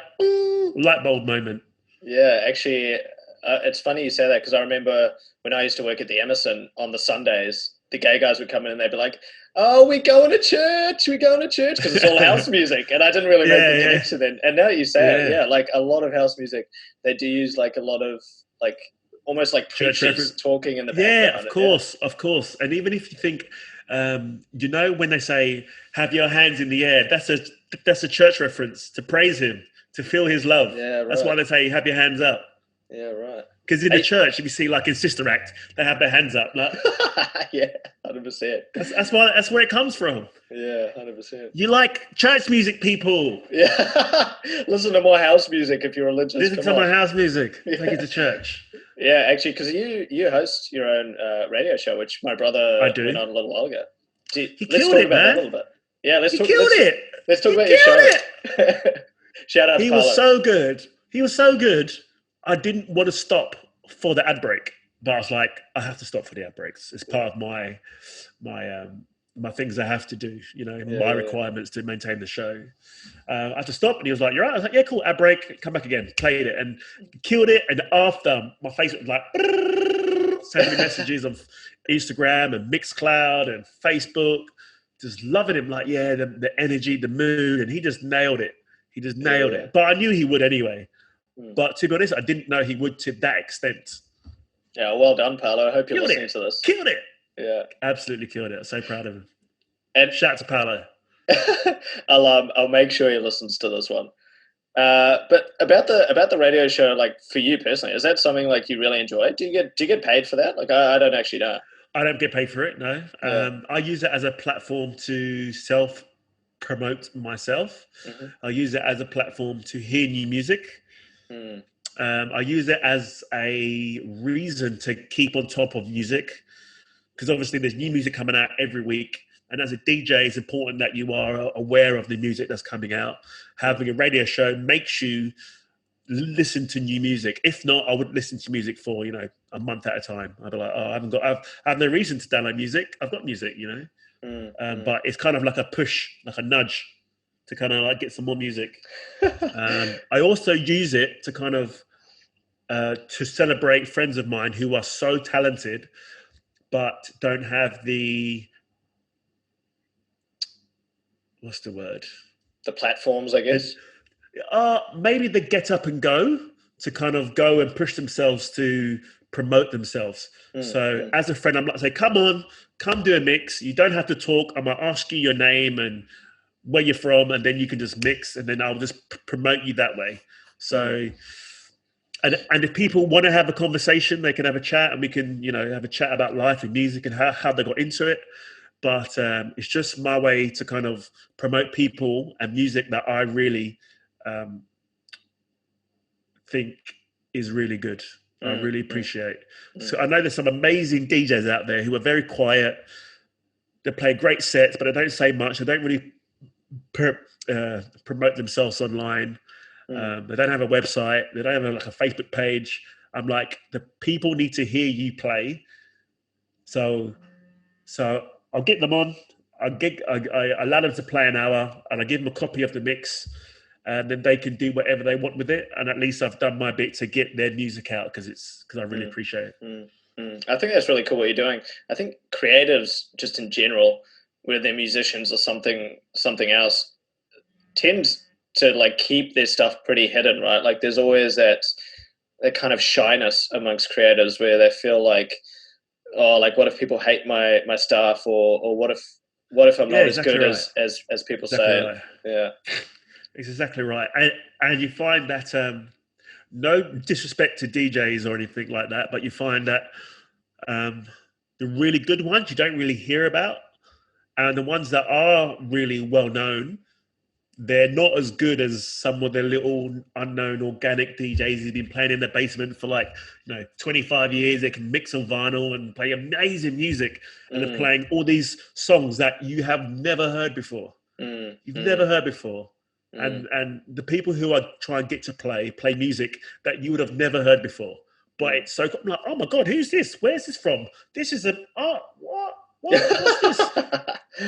light bulb moment. Yeah, actually, it's funny you say that, because I remember when I used to work at the Emerson on the Sundays, the gay guys would come in and they'd be like, "Oh, we're going to church," because it's all house music. And I didn't really make the connection then. And now you say it, like a lot of house music, they do use like a lot of like almost like preachers talking in the background. Yeah, of course. And even if you think, when they say, have your hands in the air, that's a church reference to praise him, to feel his love. Yeah, right. That's why they say, have your hands up. Yeah, right. Because in the church, if you see like in Sister Act, they have their hands up. Like, yeah, 100%. That's where it comes from. Yeah, 100%. You like church music, people. Yeah. Listen to more house music if you're religious. Listen to my house music. Take it to church. Yeah, actually, because you host your own radio show, which my brother went on a little while ago. He killed it, man. That a little bit. Yeah, Let's talk about your show. Shout out to Carlo. Was so good. He was so good. I didn't want to stop for the ad break, but I was like, I have to stop for the ad breaks. It's part of my my things I have to do, you know, Yeah, my yeah. requirements to maintain the show. I had to stop, and he was like, "You're right." I was like, "Yeah, cool." Ad break, come back again, played it, and killed it. And after, my face was like, sending me messages on Instagram and Mixcloud and Facebook, just loving him. Like, yeah, the energy, the mood, and he just nailed it. He just Yeah, nailed yeah. it. But I knew he would anyway. Mm. But to be honest, I didn't know he would to that extent. Yeah, well done, Paolo. I hope you're Killed listening it, to this. killed it, Yeah. absolutely killed it. I'm so proud of him. And Shout out to Paolo. I'll make sure he listens to this one. But about the radio show, like for you personally, is that something like you really enjoy? Do you get paid for that? Like I don't actually know. I don't get paid for it. No, Yeah. I use it as a platform to self promote myself. Hmm. I use it as a platform to hear new music. Mm. I use it as a reason to keep on top of music because obviously there's new music coming out every week. And as a DJ, it's important that you are aware of the music that's coming out. Having a radio show makes you listen to new music. If not, I would listen to music for a month at a time. I'd be like, oh, I have no reason to download music. I've got music, Mm. But it's kind of like a push, like a nudge to kind of like get some more music. I also use it to kind of to celebrate friends of mine who are so talented but don't have the what's the word? The platforms, I guess. Maybe the get up and go to kind of go and push themselves to promote themselves. So as a friend, I'm like, say, come on, come do a mix. You don't have to talk. I'm gonna ask you your name and where you're from, and then you can just mix, and then I'll just promote you that way. So, and if people want to have a conversation, they can have a chat, and we can, have a chat about life and music and how they got into it. But it's just my way to kind of promote people and music that I really think is really good. I really appreciate. So I know there's some amazing DJs out there who are very quiet. They play great sets, but they don't say much. They don't really promote themselves online. They don't have a website. They don't have like a Facebook page. I'm like, the people need to hear you play. So I'll get them on. I allow them to play an hour, and I give them a copy of the mix, and then they can do whatever they want with it. And at least I've done my bit to get their music out because I really appreciate it. I think that's really cool what you're doing. I think creatives, just in general, whether they're musicians or something else, tend to like keep their stuff pretty hidden, right? Like there's always that kind of shyness amongst creators where they feel like, oh, like what if people hate my stuff, or what if I'm Yeah, not as exactly good right. as people Exactly say? right. Yeah. It's exactly right. And you find that no disrespect to DJs or anything like that, but you find that the really good ones you don't really hear about, and the ones that are really well known, they're not as good as some of the little unknown organic DJs who've been playing in the basement for like 25 years. They can mix on vinyl and play amazing music, and they're playing all these songs that you have never heard before. You've never heard before. And the people who are trying to get to play music that you would have never heard before. But it's so I'm like, oh my God, who's this? Where's this from? This is what's this?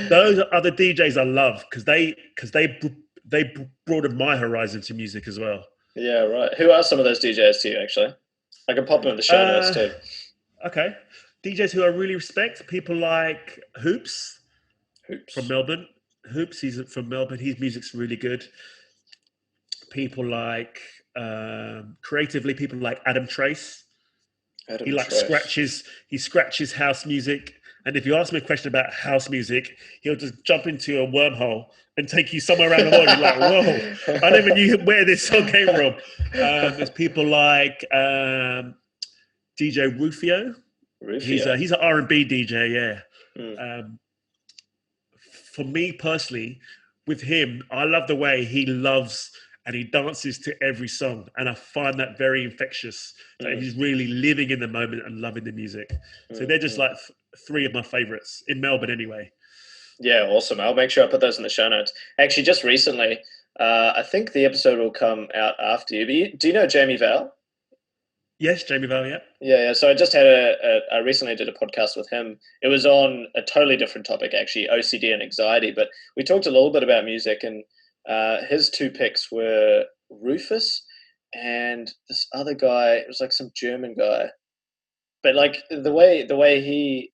Those are other DJs I love because they broadened my horizon to music as well. Yeah, right. Who are some of those DJs to you, actually? I can pop them in the show notes too. Okay. DJs who I really respect, people like Hoops from Melbourne. Hoops, he's from Melbourne. His music's really good. People like creatively, people like Adam Trace. He scratches house music. And if you ask me a question about house music, he'll just jump into a wormhole and take you somewhere around the world. You're like, whoa, I never knew where this song came from. There's people like DJ Rufio. He's an R&B DJ, yeah. For me personally, with him, I love the way he loves and he dances to every song. And I find that very infectious, that he's really living in the moment and loving the music. So they're just like three of my favorites in Melbourne anyway. Yeah, awesome. I'll make sure I put those in the show notes. Actually, just recently, I think the episode will come out after you. But do you know Jamie Val? Yes, Jamie Bell. Yeah. Yeah. So I just had I recently did a podcast with him. It was on a totally different topic, actually, OCD and anxiety. But we talked a little bit about music, and his two picks were Rufus and this other guy. It was like some German guy. But like the way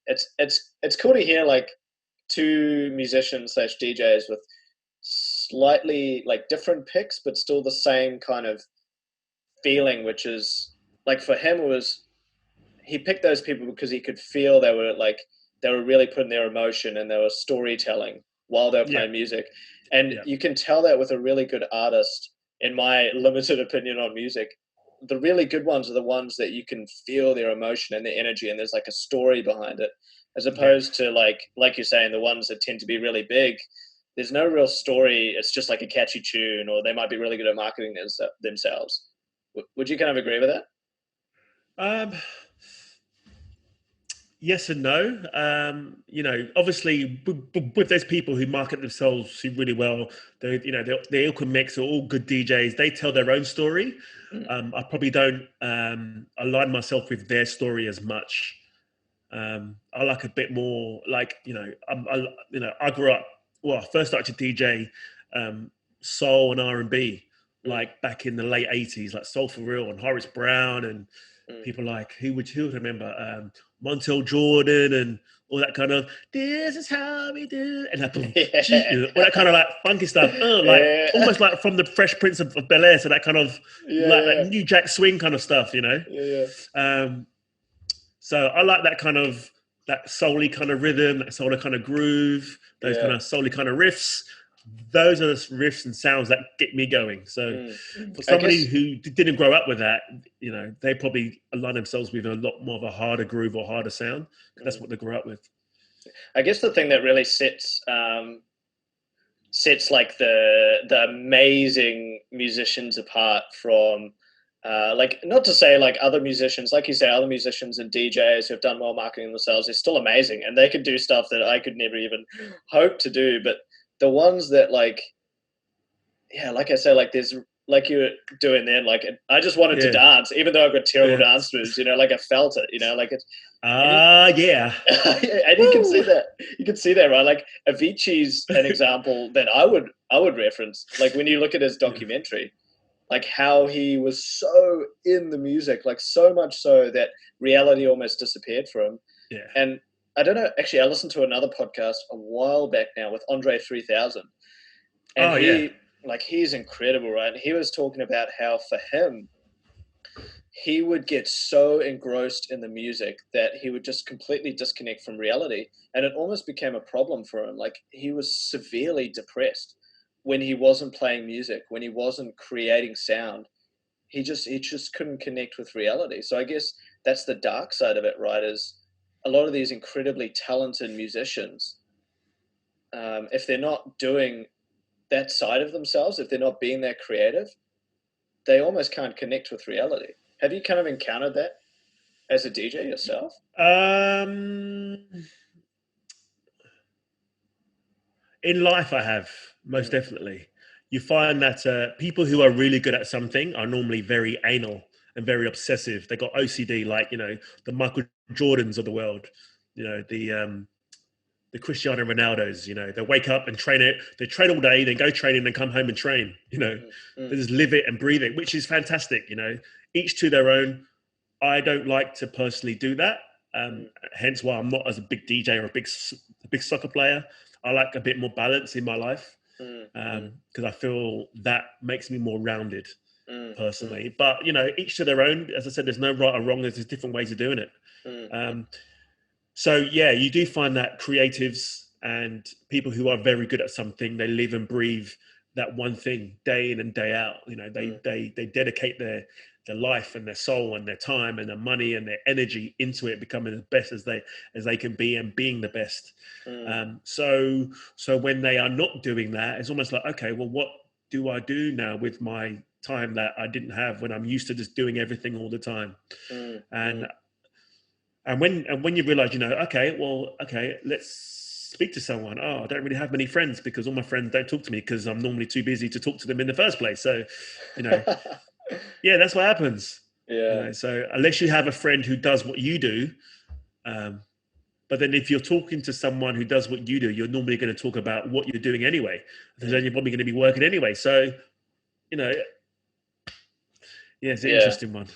it's cool to hear like two musicians slash DJs with slightly like different picks, but still the same kind of feeling, which is like for him it was he picked those people because he could feel they were really putting their emotion and they were storytelling while they were Yeah. playing music. And Yeah. you can tell that with a really good artist, in my limited opinion on music. The really good ones are the ones that you can feel their emotion and their energy and there's like a story behind it. As Yeah. opposed to like you're saying, the ones that tend to be really big, there's no real story. It's just like a catchy tune, or they might be really good at marketing themselves. Would you kind of agree with that? Um, yes and no. Obviously, with those people who market themselves really well, they all can mix. They're all good DJs. They tell their own story. Mm, I probably don't align myself with their story as much. I like a bit more like I grew up. Well, I first started to DJ um, soul and R&B mm, like back in the late '80s, like Soul for Real and Horace Brown and mm. people like who would remember Montel Jordan and all that kind of this is how we do and like Yeah. all that kind of like funky stuff, like Yeah. almost like from the Fresh Prince of Bel Air, so that kind of Yeah, like that yeah, New Jack Swing kind of stuff, you know. yeah, yeah, Um, so I like that kind of that soul-y kind of rhythm, that soul kind of groove, those yeah. kind of soul kind of riffs. Those are the riffs and sounds that get me going. So Mm, mm. for I somebody guess, who didn't grow up with that, they probably align themselves with a lot more of a harder groove or harder sound because that's mm. what they grew up with. I guess the thing that really sets like the amazing musicians apart from like, not to say like other musicians, like you say, other musicians and DJs who have done well marketing themselves, they're still amazing and they could do stuff that I could never even hope to do. But the ones that like, yeah, like I said, like there's like you're doing then, like I just wanted to Yeah, dance, even though I've got terrible yeah. dance moves, like I felt it, like it's and you, Yeah. and you can see Woo! that, right? Like Avicii's an example that I would reference. Like when you look at his Yeah, documentary, like how he was so in the music, like so much so that reality almost disappeared for him. yeah. And I don't know, actually, I listened to another podcast a while back now with Andre 3000, and Oh yeah, he's incredible, right? And he was talking about how for him, he would get so engrossed in the music that he would just completely disconnect from reality, and it almost became a problem for him. Like he was severely depressed when he wasn't playing music, when he wasn't creating sound. He just couldn't connect with reality. So I guess that's the dark side of it, right? Is a lot of these incredibly talented musicians, if they're not doing that side of themselves, if they're not being that creative, they almost can't connect with reality. Have you kind of encountered that as a DJ yourself? um, in life, I have most Mm, definitely. You find that people who are really good at something are normally very anal and very obsessive. They got OCD, like the Michael Jordans of the world, the Cristiano Ronaldos. They wake up and train it. They train all day, then go training, then come home and train. mm, They mm, just live it and breathe it, which is fantastic. Each to their own. I don't like to personally do that. mm, Hence why I'm not as a big DJ or a big soccer player. I like a bit more balance in my life mm, mm, because I feel that makes me more rounded mm, mm, personally. But each to their own. As I said, there's no right or wrong. There's just different ways of doing it. mm, mm, Um, so yeah, you do find that creatives and people who are very good at something, they live and breathe that one thing day in and day out. mm, They dedicate their life and their soul and their time and their money and their energy into it, becoming as best as they can be and being the best. mm, So when they are not doing that, it's almost like, okay, well, what do I do now with my time that I didn't have when I'm used to just doing everything all the time? mm, And mm. when you realize, okay, let's speak to someone. Oh, I don't really have many friends because all my friends don't talk to me because I'm normally too busy to talk to them in the first place. So, you know, yeah, that's what happens. Yeah. So unless you have a friend who does what you do, um, but then if you're talking to someone who does what you do, you're normally going to talk about what you're doing anyway. Because then you're probably going to be working anyway. So, you know, yeah, it's an Yeah. interesting one.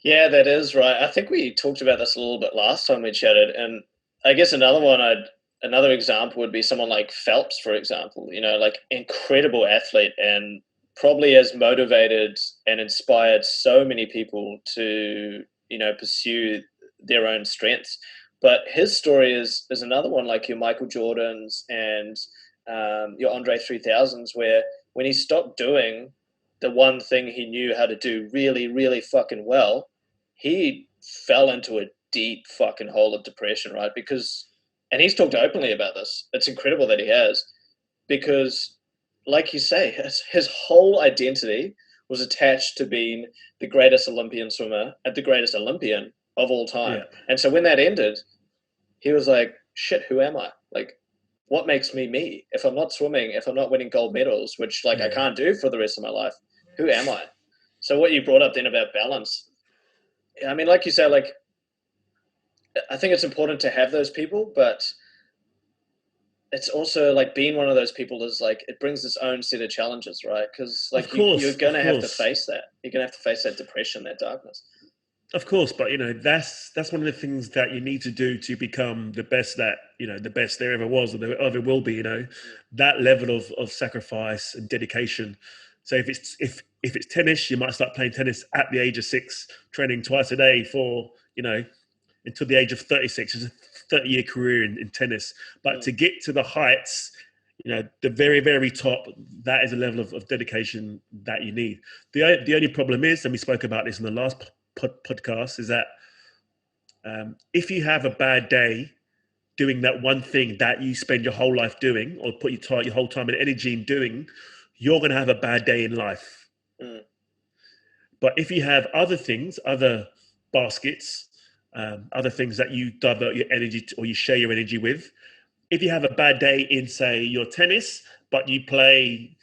Yeah, that is right. I think we talked about this a little bit last time we chatted, and I guess another example would be someone like Phelps, for example. Like incredible athlete, and probably has motivated and inspired so many people to pursue their own strengths. But his story is another one, like your Michael Jordans and your Andre 3000s, where when he stopped doing the one thing he knew how to do really, really fucking well, he fell into a deep fucking hole of depression, right? And he's talked openly about this. It's incredible that he has, because, like you say, his whole identity was attached to being the greatest Olympian swimmer and the greatest Olympian of all time. Yeah. And so when that ended, he was like, shit, who am I? Like, what makes me me? If I'm not swimming, if I'm not winning gold medals, which like I Yeah. can't do for the rest of my life, who am I? So what you brought up then about balance, I mean, like you said, like I think it's important to have those people, but it's also like being one of those people is like it brings its own set of challenges, right? Because Of like you're course. Of gonna have to course. face that. You're gonna have to face that depression, that darkness. Of course, but that's one of the things that you need to do to become the best that the best there ever was or there ever will be. That level of sacrifice and dedication. So if it's tennis, you might start playing tennis at the age of 6, training twice a day for until the age of 36. It's a 30-year career in tennis. But Mm, to get to the heights, the very, very top, that is a level of dedication that you need. The only problem is, and we spoke about this in the last podcast, is that if you have a bad day doing that one thing that you spend your whole life doing or put your whole time and energy in doing, you're going to have a bad day in life. mm, But if you have other things, other baskets, other things that you divert your energy to, or you share your energy with, if you have a bad day in, say, your tennis, but you play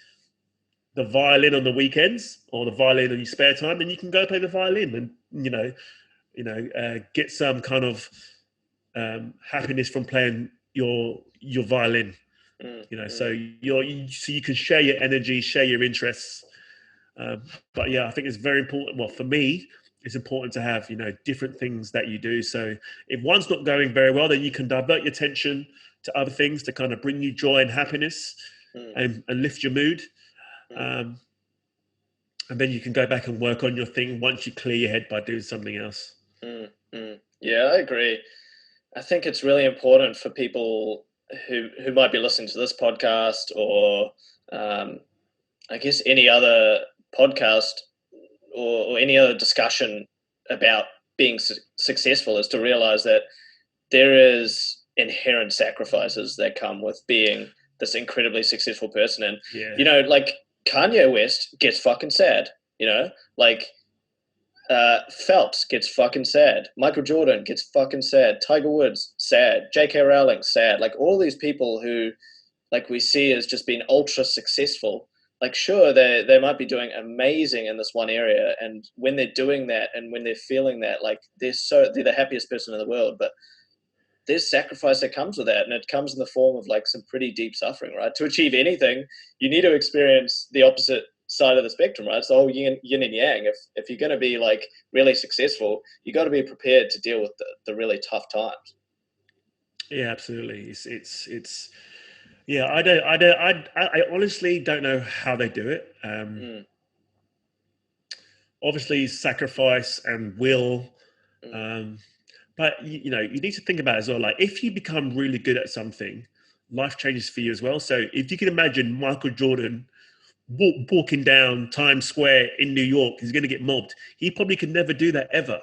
the violin on the weekends or the violin in your spare time, then you can go play the violin and get some kind of happiness from playing your violin. mm, So mm, so you can share your energy, share your interests. But yeah, I think it's very important. Well, for me, it's important to have different things that you do. So if one's not going very well, then you can divert your attention to other things to kind of bring you joy and happiness mm, and lift your mood. mm, Um, and then you can go back and work on your thing once you clear your head by doing something else. mm. Yeah, I agree. I think it's really important for people who might be listening to this podcast, or um, I guess any other podcast, or any other discussion about being successful, is to realize that there is inherent sacrifices that come with being this incredibly successful person. And Yeah, like Kanye West gets fucking sad. Like Phelps gets fucking sad. Michael Jordan gets fucking sad. Tiger Woods sad. J.K. Rowling sad. Like all these people who, like, we see as just being ultra successful. Like, sure, they might be doing amazing in this one area, and when they're doing that and when they're feeling that, like they're the happiest person in the world. But there's sacrifice that comes with that, and it comes in the form of like some pretty deep suffering, right? To achieve anything, you need to experience the opposite side of the spectrum, right? It's the whole yin and yang. If you're going to be like really successful, you got to be prepared to deal with the really tough times. yeah, absolutely. It's yeah. I honestly don't know how they do it. Mm, Obviously, sacrifice and will. mm, Um, but you need to think about it as well. Like if you become really good at something, life changes for you as well. So if you can imagine Michael Jordan walking down Times Square in New York, he's going to get mobbed. He probably could never do that ever,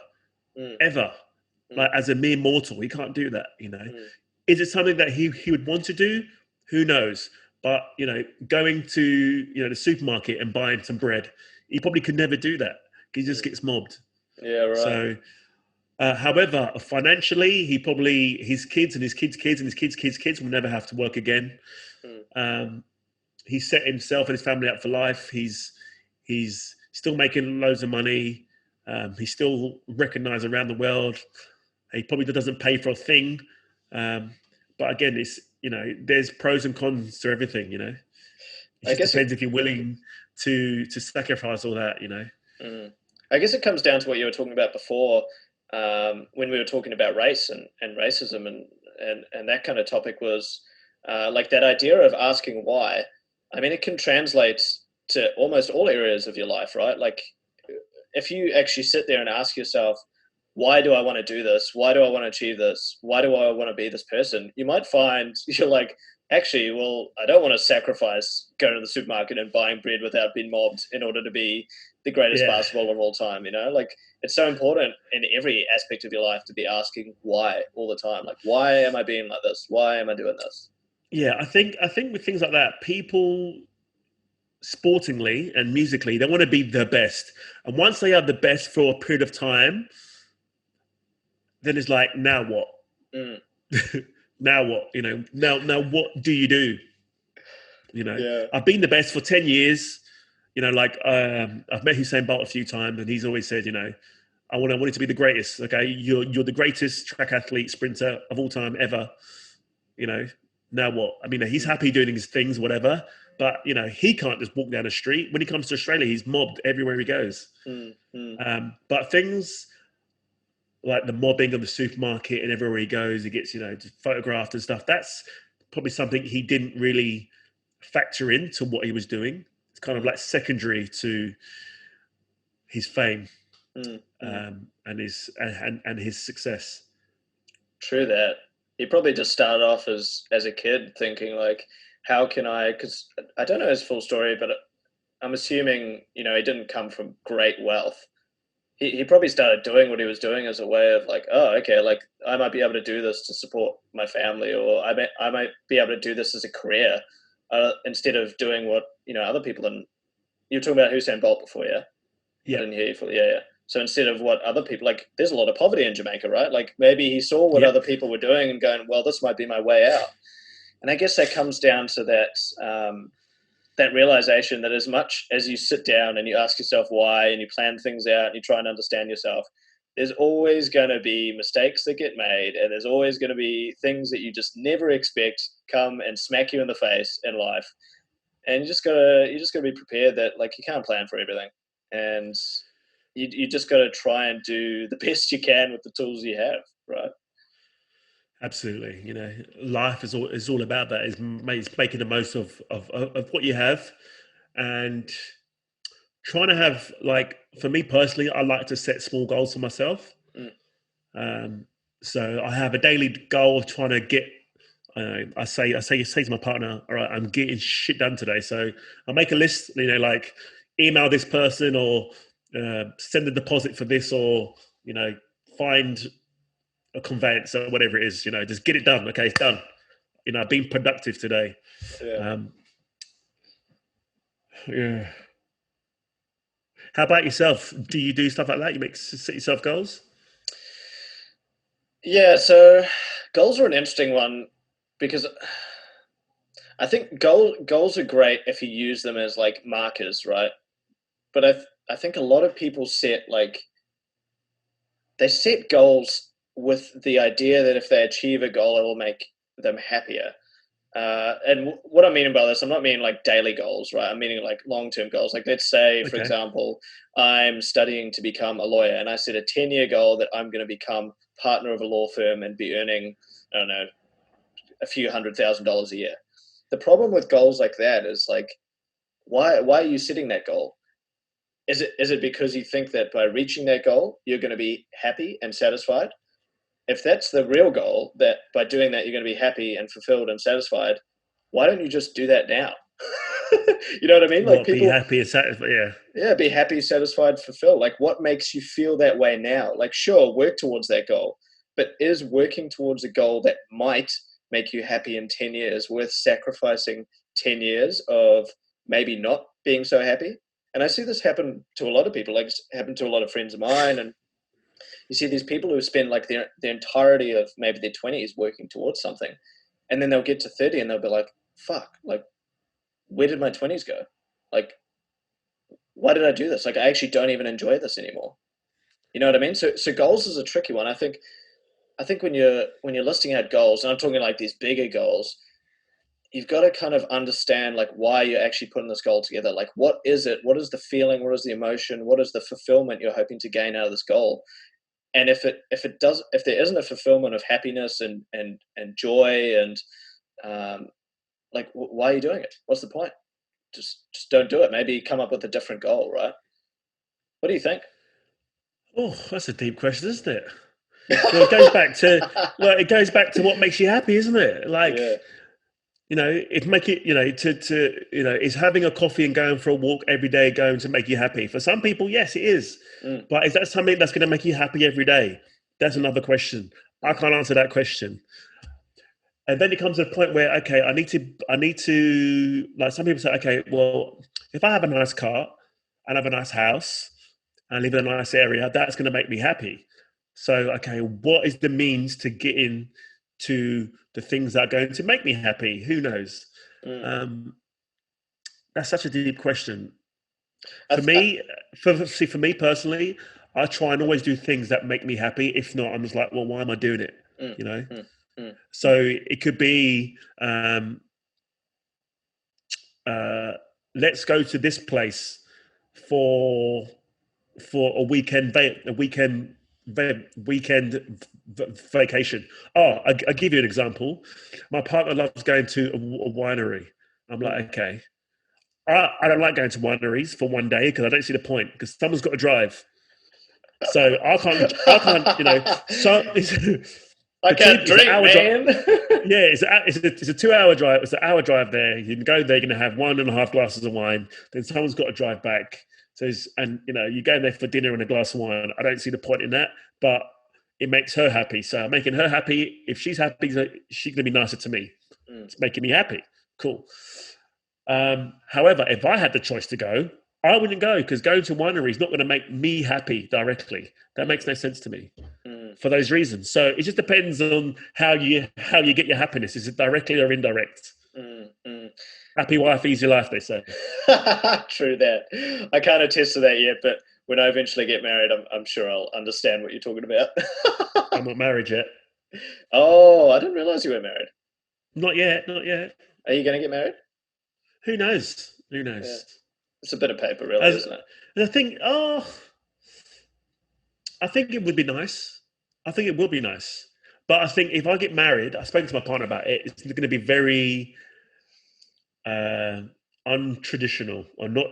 mm, ever. mm, Like as a mere mortal, he can't do that. mm, Is it something that he would want to do? Who knows? But going to the supermarket and buying some bread, he probably could never do that. He just mm. gets mobbed. Yeah, right. So however, financially, he probably his kids and his kids' kids and his kids' kids will never have to work again. Mm, Um, he set himself and his family up for life. He's still making loads of money. He's still recognized around the world. He probably doesn't pay for a thing. Um, but again, it's, there's pros and cons to everything. It I just guess it, depends if you're willing to sacrifice all that. mm, I guess it comes down to what you were talking about before, when we were talking about race and racism and that kind of topic was like that idea of asking why. I mean, it can translate to almost all areas of your life, right? Like if you actually sit there and ask yourself, why do I want to do this? Why do I want to achieve this? Why do I want to be this person? You might find you're like, actually, well, I don't want to sacrifice going to the supermarket and buying bread without being mobbed in order to be the greatest Yeah, basketballer of all time. Like it's so important in every aspect of your life to be asking why all the time. Like, why am I being like this? Why am I doing this? yeah. I think with things like that, people sportingly and musically, they want to be the best. And once they are the best for a period of time, then it's like, now what? Mm, Now what? Now what do you do? yeah. I've been the best for 10 years. Like I've met Hussein Bolt a few times, and he's always said, I want it to be the greatest. Okay, you're the greatest track athlete, sprinter of all time ever. You know, now what? I mean, he's Mm, happy doing his things, whatever. But he can't just walk down the street. When he comes to Australia, he's mobbed everywhere he goes. mm, mm, But things like the mobbing of the supermarket and everywhere he goes, he gets just photographed and stuff. That's probably something he didn't really factor into what he was doing. It's kind of mm, like secondary to his fame, mm, mm. and his success. True that. He probably just started off as a kid thinking like, how can I? Because I don't know his full story, but I'm assuming he didn't come from great wealth. He probably started doing what he was doing as a way of like, oh, okay, like I might be able to do this to support my family, or I might be able to do this as a career, instead of doing what other people. And you were talking about Usain Bolt before, yeah? I Yep, didn't hear you fully. Yeah, yeah. So instead of what other people like, there's a lot of poverty in Jamaica, right? Like maybe he saw what other yep, people were doing and going, well, this might be my way out. And I guess that comes down to that realization that as much as you sit down and you ask yourself why and you plan things out and you try and understand yourself, there's always going to be mistakes that get made, and there's always going to be things that you just never expect come and smack you in the face in life. And you just gotta be prepared that like you can't plan for everything, and you just gotta try and do the best you can with the tools you have, right? absolutely. Life is all about that. Is making the most of what you have, and trying to have, like, for me personally, I like to set small goals for myself. Mm, Um, so I have a daily goal of trying to get. I say to my partner, all right, I'm getting shit done today. So I make a list. Like email this person, or send a deposit for this, or find a conveyance or whatever it is. Just get it done. Okay, it's done. I've been productive today. yeah. Um, yeah. How about yourself? Do you do stuff like that? You set yourself goals? Yeah, so goals are an interesting one because I think goals are great if you use them as like markers, right? But I think a lot of people they set goals with the idea that if they achieve a goal, it will make them happier. And what I'm meaning by this, I'm not meaning like daily goals, right? I'm meaning like long-term goals. Like let's say, for Okay. example, I'm studying to become a lawyer, and I set a 10-year goal that I'm going to become partner of a law firm and be earning, I don't know, a few $100,000 a year. The problem with goals like that is like, why are you setting that goal? Is it because you think that by reaching that goal you're going to be happy and satisfied? If that's the real goal, that by doing that you're going to be happy and fulfilled and satisfied, why don't you just do that now? You know what I mean? Like What, be people, happy and satisfied? Yeah. yeah, be happy, satisfied, fulfilled. Like what makes you feel that way now? Like sure, work towards that goal, but is working towards a goal that might make you happy in 10 years worth sacrificing 10 years of maybe not being so happy? And I see this happen to a lot of people, like it's happened to a lot of friends of mine. And you see these people who spend like their entirety of maybe their 20s working towards something, and then they'll get to 30 and they'll be like, fuck, like where did my 20s go? Like why did I do this? Like I actually don't even enjoy this anymore. You know what I mean? So goals is a tricky one. I think when you're listing out goals, and I'm talking like these bigger goals, you've got to kind of understand like why you're actually putting this goal together. Like, what is it? What is the feeling? What is the emotion? What is the fulfillment you're hoping to gain out of this goal? And if there isn't a fulfillment of happiness and joy and like why are you doing it? What's the point? Just don't do it. Maybe come up with a different goal, right? What do you think? Oh, that's a deep question, isn't it? Well, it goes back to what makes you happy, isn't it? Like, Yeah. it make it, is having a coffee and going for a walk every day going to make you happy? For some people, yes, it is. Mm, But is that something that's going to make you happy every day? That's another question. I mm, can't answer that question. And then it comes to a point where, okay, I need to, like some people say, okay, well, if I have a nice car and have a nice house and live in a nice area, that's going to make me happy. So, okay, what is the means to get in to the things that are going to make me happy? Who knows? mm. Um, that's such a deep question. I For th- I, me, for me personally, I try and always do things that make me happy. If not, I'm just like, well, why am I doing it? mm, You know. mm, mm, So it could be, uh, let's go to this place for a vacation. Oh, I'll give you an example. My partner loves going to a winery. I'm mm. like, okay. I don't like going to wineries for one day because I don't see the point because someone's got to drive. So I can't. So it's I the two. can't It's an drink, hour drive. man. Yeah, it's a 2 hour drive. It's an hour drive there. You can go there. You're going to have 1.5 glasses of wine. Then someone's got to drive back. So you go there for dinner and a glass of wine. I don't see the point in that, but it makes her happy. So making her happy. If she's happy, she's going to be nicer to me. Mm, It's making me happy. Cool. However, if I had the choice to go, I wouldn't go because going to winery is not going to make me happy directly. That mm, makes no sense to me mm, for those reasons. So it just depends on how you get your happiness. Is it directly or indirect? mm, mm. Happy wife, easy life, they say. True that. I can't attest to that yet, but when I eventually get married, I'm sure I'll understand what you're talking about. I'm not married yet. Oh, I didn't realize you were married. Not yet. Not yet. Are you going to get married? Who knows? Who Yeah. knows? It's a bit of paper, really, As isn't it? I think, I think it would be nice. I think it will be nice. But I think if I get married, I spoke to my partner about it. It's going to be very uh, untraditional or not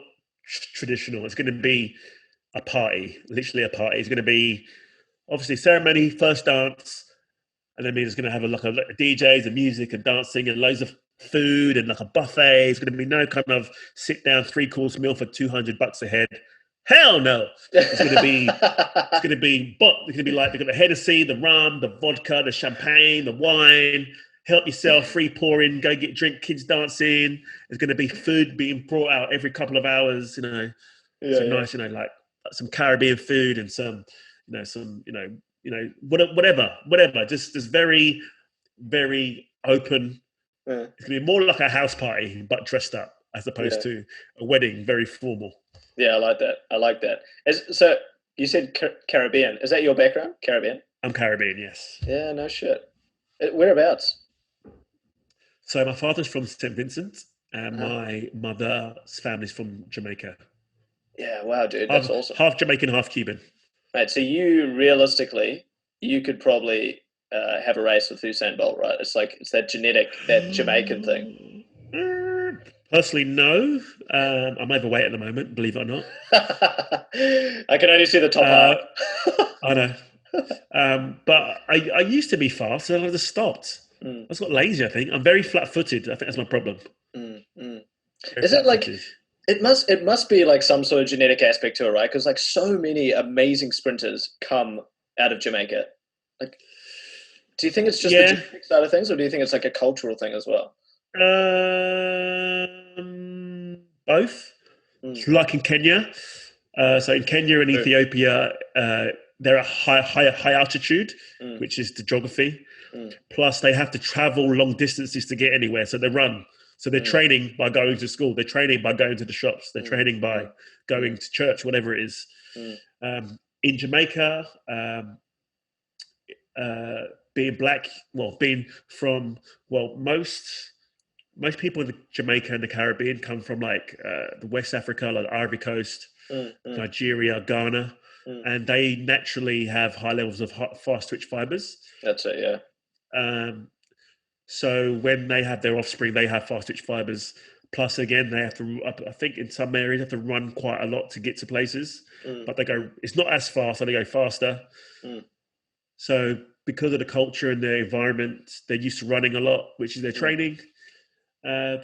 traditional. It's going to be a party, literally a party. It's going to be obviously ceremony, first dance, and then there's going to have a DJs and music and dancing and loads of food and like a buffet. It's going to be no kind of sit down 3 course meal for $200 a head. Hell no! It's going to be it's going to be like they've got the Hennessy, the rum, the vodka, the champagne, the wine. Help yourself, free pouring, go get drink, kids dancing. There's going to be food being brought out every couple of hours. Yeah, Some yeah, nice, like some Caribbean food and some, whatever. Just very, very open. yeah, It's going to be more like a house party, but dressed up as opposed yeah. to a wedding, very formal. Yeah, I like that. I like that. So you said Caribbean. Is that your background? Caribbean? I'm Caribbean, yes. Yeah, no shit. Whereabouts? So my father's from St. Vincent, and Uh-huh. my mother's family's from Jamaica. Yeah, wow, dude, that's Half awesome. half Jamaican, half Cuban. Mate, so you realistically, you could probably have a race with Usain Bolt, right? It's like it's that genetic, that Jamaican thing. Personally, no. I'm overweight at the moment, believe it or not. I can only see the top Uh, half. I know. But I used to be fast, and I just stopped. Mm, I just got lazy, I think. I'm very flat footed. I think that's my problem. mm, mm. Very Is it flat like footed. it must be like some sort of genetic aspect to it, right? Because like so many amazing sprinters come out of Jamaica. Like, do you think it's just the Yeah. genetic side of things, or do you think it's like a cultural thing as well? Both. Mm, Like in Kenya. So in Kenya and true. Ethiopia, they're at high altitude, Mm, which is the geography. mm, Plus, they have to travel long distances to get anywhere, so they run. So they're mm, training by going to school. They're training by going to the shops. They're mm, training by mm, going mm, to church, whatever it is. mm, in Jamaica, being black, well, being from, well, most people in Jamaica and the Caribbean come from like the West Africa, like the Ivory Coast, mm. Nigeria, Ghana, Mm. and they naturally have high levels of fast twitch fibers. That's it, yeah. Um, so when they have their offspring, they have fast twitch fibers. Plus, again, they have to. I think in some areas, they have to run quite a lot to get to places, Mm. but they go. It's not as fast, so they go faster. Mm. So because of the culture and the environment, they're used to running a lot, which is their Mm. training.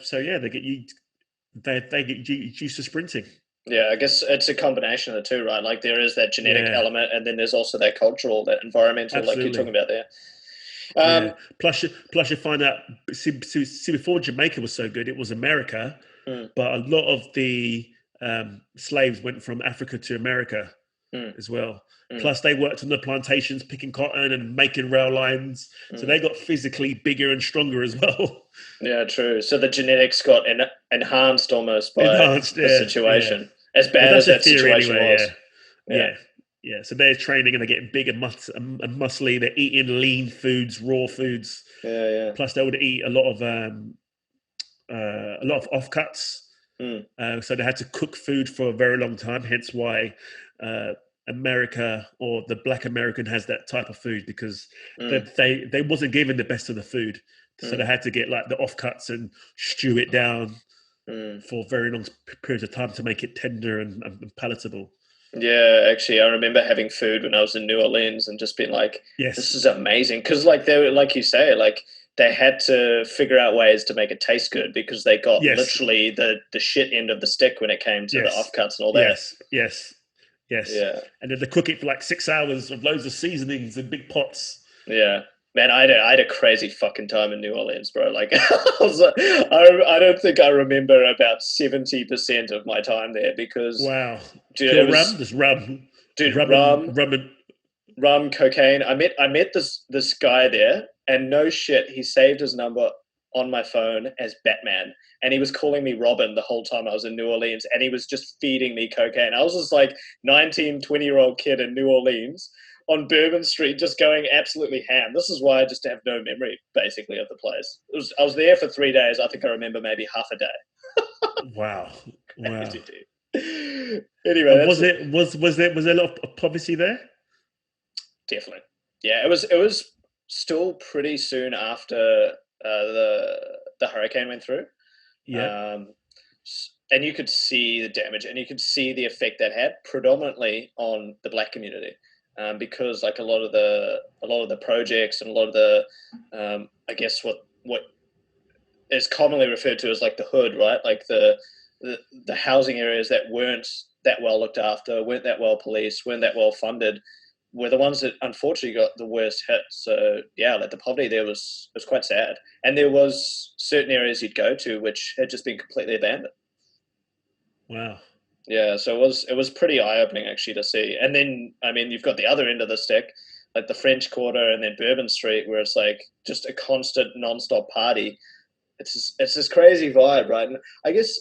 So yeah, they get you. They get used to sprinting. Yeah, I guess it's a combination of the two, right? Like there is that genetic Yeah, element, and then there's also that cultural, that environmental, like you're talking absolutely. about there. Yeah. Um, Plus, you find out. See, before Jamaica was so good, it was America, mm, but a lot of the slaves went from Africa to America mm, as well. mm, Plus, they worked on the plantations, picking cotton and making rail lines, so mm. they got physically bigger and stronger as well. Yeah, true. So the genetics got enhanced almost by Enhanced, the yeah, yeah. situation, as Well, bad that's as the that theory situation anyway. Yeah, was. Yeah, yeah, yeah. So they're training and they're getting big and muscly. They're eating lean foods, raw foods. yeah, yeah. Plus, they would eat a lot of offcuts. Mm, So they had to cook food for a very long time. Hence why uh, America or the Black American has that type of food because mm, they wasn't given the best of the food, so they mm, had to get like the offcuts and stew it down mm. for very long periods of time to make it tender and palatable. Yeah, actually, I remember having food when I was in New Orleans and just being like, "This Yes, is amazing." Because, like, they were, like you say, like they had to figure out ways to make it taste good because they got yes, literally the shit end of the stick when it came to the yes, offcuts and all that. yes, yes, yes. Yeah, And then they cook it for like 6 hours with loads of seasonings in big pots. yeah. Man, I had a crazy fucking time in New Orleans, bro. Like, I don't think I remember about 70% of my time there because, Wow, dude, it pure rum, was, just rum, dude, rum and rum, rum and rum, cocaine. I met this guy there, and no shit, he saved his number on my phone as Batman, and he was calling me Robin the whole time I was in New Orleans, and he was just feeding me cocaine. I was just like 19, 20-year-old kid in New Orleans on Bourbon Street, just going absolutely ham. This is why I just have no memory, basically, of the place. I was there for 3 days. I think I remember maybe half a day. wow, wow. Crazy, dude. Anyway, And that's was there a lot of poverty there? definitely, yeah. It was still pretty soon after the hurricane went through, Yeah, um, and you could see the damage, and you could see the effect that had predominantly on the black community, because like a lot of the projects and a lot of the I guess what is commonly referred to as like the hood, right? Like the housing areas that weren't that well looked after, weren't that well policed, weren't that well funded, were the ones that unfortunately got the worst hit. So yeah, like the poverty there was quite sad, and there was certain areas you'd go to which had just been completely abandoned. wow. Yeah, so it was pretty eye opening actually to see. And then I mean you've got the other end of the stick, like the French Quarter and then Bourbon Street, where it's like just a constant non-stop party. It's this crazy vibe, right? And I guess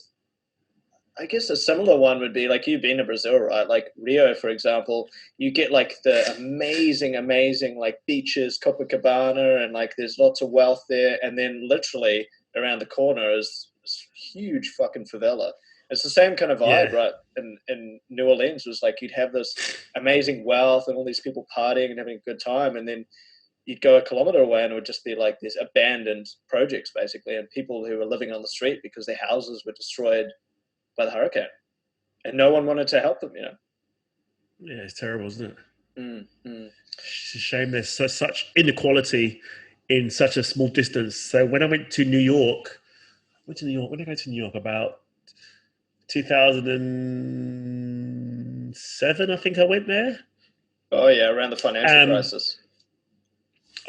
a similar one would be like you've been to Brazil, right? Like Rio, for example, you get like the amazing, amazing like beaches, Copacabana, and like there's lots of wealth there. And then literally around the corner is this huge fucking favela. It's the same kind of vibe, Yeah, right? In New Orleans was like you'd have this amazing wealth and all these people partying and having a good time, and then you'd go a kilometer away and it would just be like these abandoned projects basically, and people who were living on the street because their houses were destroyed by the hurricane, and no one wanted to help them. yeah. It's terrible, isn't it? Mm, mm. It's a shame there's such inequality in such a small distance. So when I went to New York, when did I go to New York? About 2007, I think I went there. Oh yeah, around the financial Um, crisis.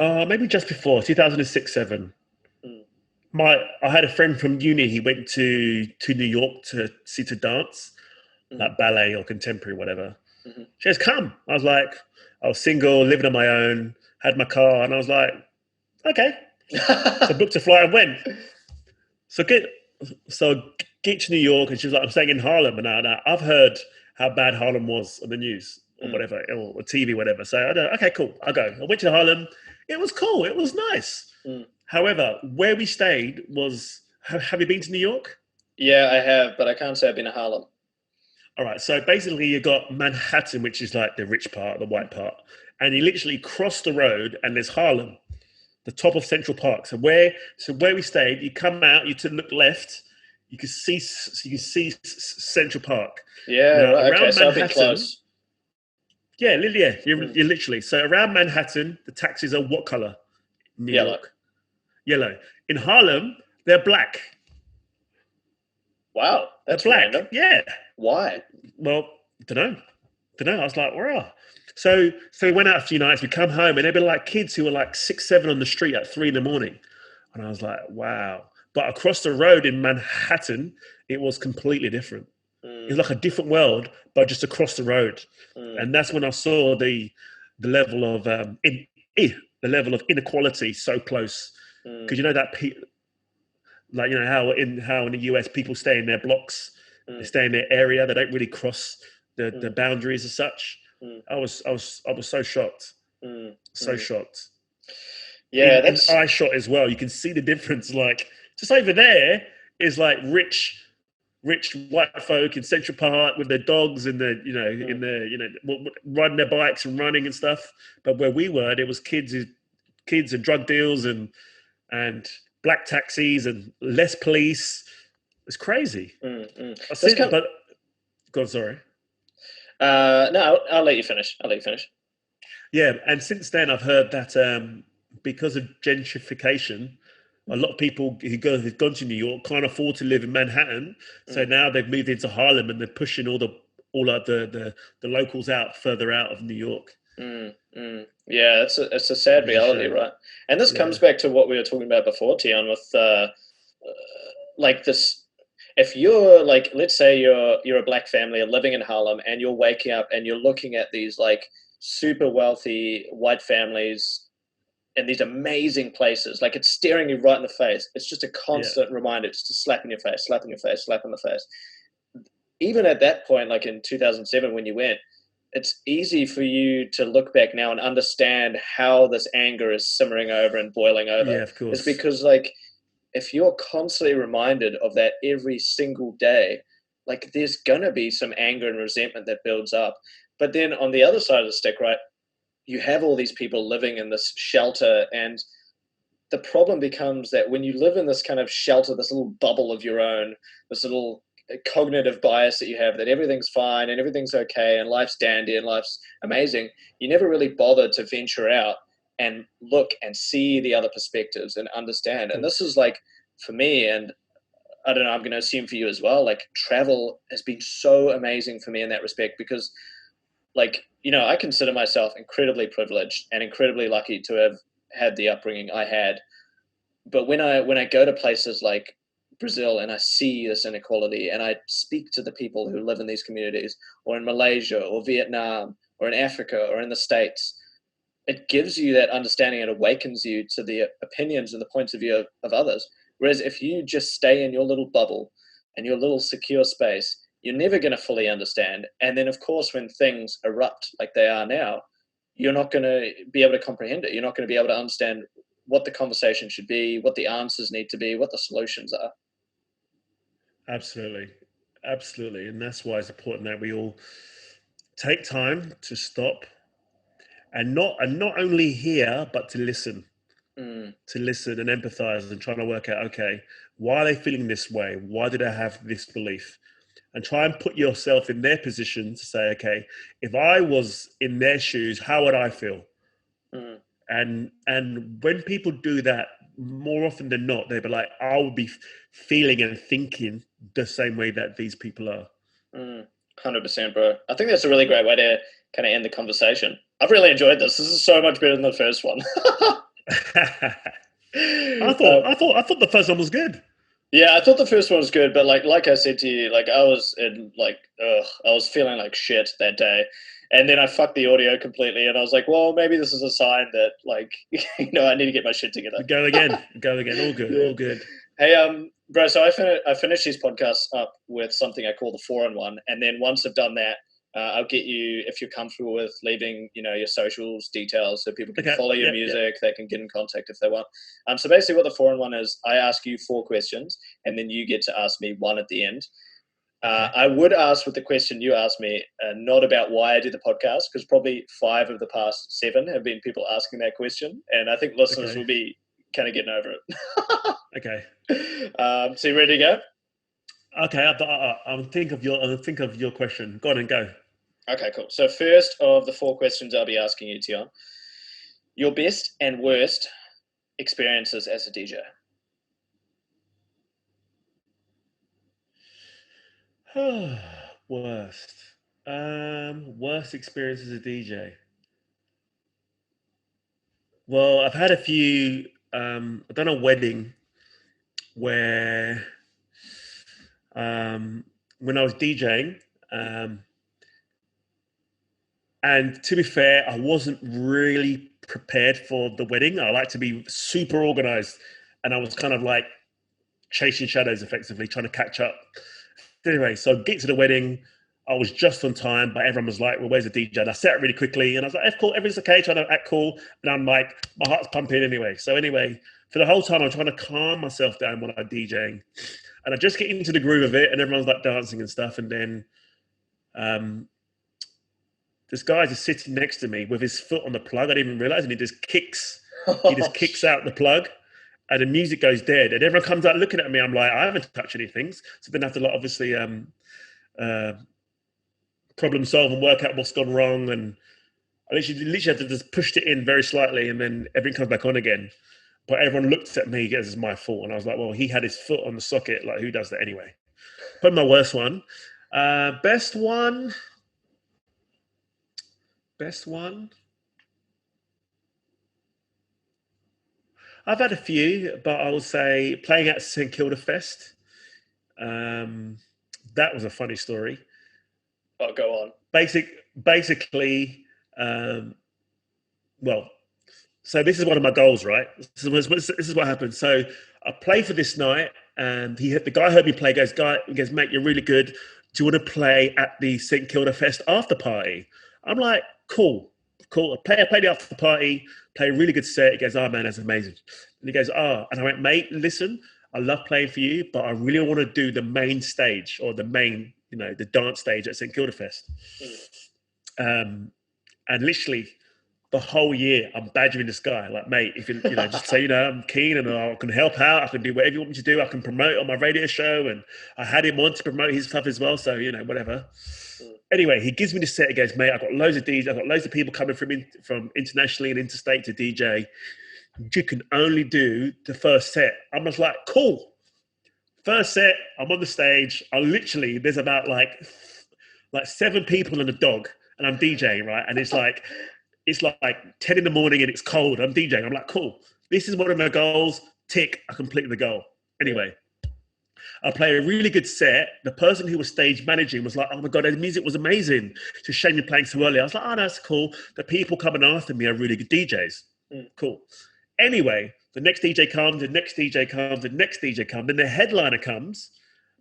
maybe just before 2006, seven. Mm, I had a friend from uni. He went to New York to dance, mm, like ballet or contemporary, whatever. mm, She goes, "Come." I was like, I was single, living on my own, had my car, and I was like, okay. So I booked a flight and went. So get to New York, and she was like, "I'm staying in Harlem," and I've heard how bad Harlem was on the news. or whatever, or TV, whatever. So I don't. Okay, cool. I'll go. I went to Harlem. It was cool. It was nice. Mm. However, where we stayed was. Have you been to New York? Yeah, I have, but I can't say I've been to Harlem. All right. So basically, you got Manhattan, which is like the rich part, the white part, and you literally cross the road, and there's Harlem, the top of Central Park. So where we stayed, you come out, you to look left, you can see Central Park. Yeah, Now right. Okay, around so I've been Manhattan, close. yeah, you're literally so around Manhattan. The taxis are what color? New Yellow. York, yellow. In Harlem, they're black. Wow, They're that's black. random. Yeah. Why? Well, don't know. I was like, wow. So we went out a few nights. We come home, and there'd be like kids who were like 6, 7 on the street at 3 in the morning, and I was like, wow. But across the road in Manhattan, it was completely different. It was like a different world, but just across the road. And that's when I saw the level of the level of inequality so close. Because you know that like how in the US people stay in their blocks, they stay in their area, they don't really cross the boundaries as such. I was so shocked, so shocked. Yeah, In that's eye shot as well, you can see the difference. Like just over there is like rich white folk in Central Park with their dogs and riding their bikes and running and stuff. But where we were, there was kids and drug deals and black taxis and less police. It's crazy. I this see, come. but God, sorry. No, I'll let you finish. I'll let you finish. Yeah, and since then I've heard that because of gentrification, a lot of people who've gone to New York can't afford to live in Manhattan, so now they've moved into Harlem and they're pushing all of the locals out further out of New York, Yeah, it's a sad which is a reality, shame. right? And this Yeah, comes back to what we were talking about before, Tion, with like this. If you're like, let's say you're a black family living in Harlem, and you're waking up and you're looking at these like super wealthy white families in these amazing places, like it's staring you right in the face. It's just a yeah, constant reminder, just to slap in your face, slap in your face, slap in the face. Even at that point, like in 2007 when you went, it's easy for you to look back now and understand how this anger is simmering over and boiling over. yeah. Of It's course, because like if you're constantly reminded of that every single day, like there's gonna be some anger and resentment that builds up. But then on the other side of the stick, right, you have all these people living in this shelter, and the problem becomes that when you live in this kind of shelter, this little bubble of your own, this little cognitive bias that you have, that everything's fine and everything's okay and life's dandy and life's amazing, you never really bother to venture out and look and see the other perspectives and understand. of And this course. is like, for me, and I don't know, I'm going to assume for you as well, like travel has been so amazing for me in that respect because, like, I consider myself incredibly privileged and incredibly lucky to have had the upbringing I had. But when I go to places like Brazil and I see this inequality and I speak to the people who live in these communities, or in Malaysia or Vietnam or in Africa or in the States, it gives you that understanding. It awakens you to the opinions and the points of view of others. Whereas if you just stay in your little bubble and your little secure space, you're never going to fully understand. And then, of course, when things erupt like they are now, you're not going to be able to comprehend it. You're not going to be able to understand what the conversation should be, what the answers need to be, what the solutions are. Absolutely, absolutely, and that's why it's important that we all take time to stop and not only hear but Mm, to listen and empathize and trying to work out, okay, why are they feeling this way? Why do they have this belief? And try and put yourself in their position to say, okay, if I was in their shoes, how would I feel? mm, And when people do that, more often than not, they'll be like, I would be feeling and thinking the same way that these people are. mm. 100%, bro. I think that's a really great way to kind of end the conversation. I've really enjoyed this. This is so much better than the first one. I thought the first one was good. Yeah, I thought the first one was good, but like I said to you, like I was in like I was feeling like shit that day, and then I fucked the audio completely, and I was like, well, maybe this is a sign that like I need to get my shit together. Go again, go again. All good, Yeah. all good. Hey, bro. So I finish these podcasts up with something I call the 4-in-1, and then once I've done that, I'll get you, if you're comfortable with leaving, your socials details so people can Okay. follow your Yep. Yep. music. They can get in contact if they want. So basically, what the 4-in-1 is, I ask you 4 questions, and then you get to ask me 1 at the end. Okay. I would ask with the question you asked me, not about why I did the podcast, because probably 5 of the past 7 have been people asking that question, and I think listeners Okay. will be kind of getting over Okay. it. So you ready to go? Okay. I'll think of your question. Go on and go. Okay, cool. So first of the 4 questions I'll be asking you, Teon, your best and worst experiences as a DJ. Worst. Worst experience as a DJ. Well, I've had a few. I've done a wedding where, um, when I was DJing, um, and to be fair, I wasn't really prepared for the wedding. I like to be super organized, and I was kind of like chasing shadows, effectively trying to catch up. Anyway, so get to the wedding. I was just on time, but everyone was like, "Well, where's the DJ?" And I set it really quickly, and I was like, "Cool, everything's okay." Trying to act cool, and I'm like, my heart's pumping anyway. So anyway, for the whole time, I'm trying to calm myself down when I'm DJing, and I just get into the groove of it, and everyone's like dancing and stuff, and then um, this guy just sitting next to me with his foot on the plug. I didn't even realize, and he just kicks out the plug, and the music goes dead, and everyone comes out looking at me. I'm like, I haven't touched anything, so then I have to, like, obviously, uh, problem solve and work out what's gone wrong. And I literally had to just pushed it in very slightly, and then everything comes back on again. But everyone looked at me as it's my fault, and I was like, well, he had his foot on the socket. Like, who does that anyway? But my worst one, best one, best one. I've had a few, but I will say playing at St Kilda Fest. Um, that was a funny story. Oh, go on. Basically, um, well, so this is one of my goals, right? This is what happened. So I play for this night, and the guy heard me play. He goes, mate, you're really good. Do you want to play at the St Kilda Fest after party? I'm like, cool. I play the after party, play a really good set. He goes, oh man, that's amazing. And he goes, oh, and I went, mate, listen, I love playing for you, but I really want to do the main stage, or the main, the dance stage at St Kilda Fest. And literally, the whole year I'm badgering this guy, like, mate, if just say, I'm keen, and I can help out. I can do whatever you want me to do. I can promote on my radio show, and I had him on to promote his stuff as well. So, whatever. Anyway, he gives me the set. He goes, mate, I've got loads of DJs. I've got loads of people coming from internationally and interstate to DJ. You can only do the first set. I'm just like, cool. First set, I'm on the stage. There's about like 7 people and a dog, and I'm DJing, right? And it's like 10 in the morning and it's cold. I'm DJing. I'm like, cool. This is one of my goals. Tick. I completed the goal. Anyway, I played a really good set. The person who was stage managing was like, oh my God, the music was amazing. It's a shame you're playing so early. I was like, oh, that's cool. The people coming after me are really good DJs. Cool. Anyway, the next DJ comes, the next DJ comes, the next DJ comes. Then the headliner comes,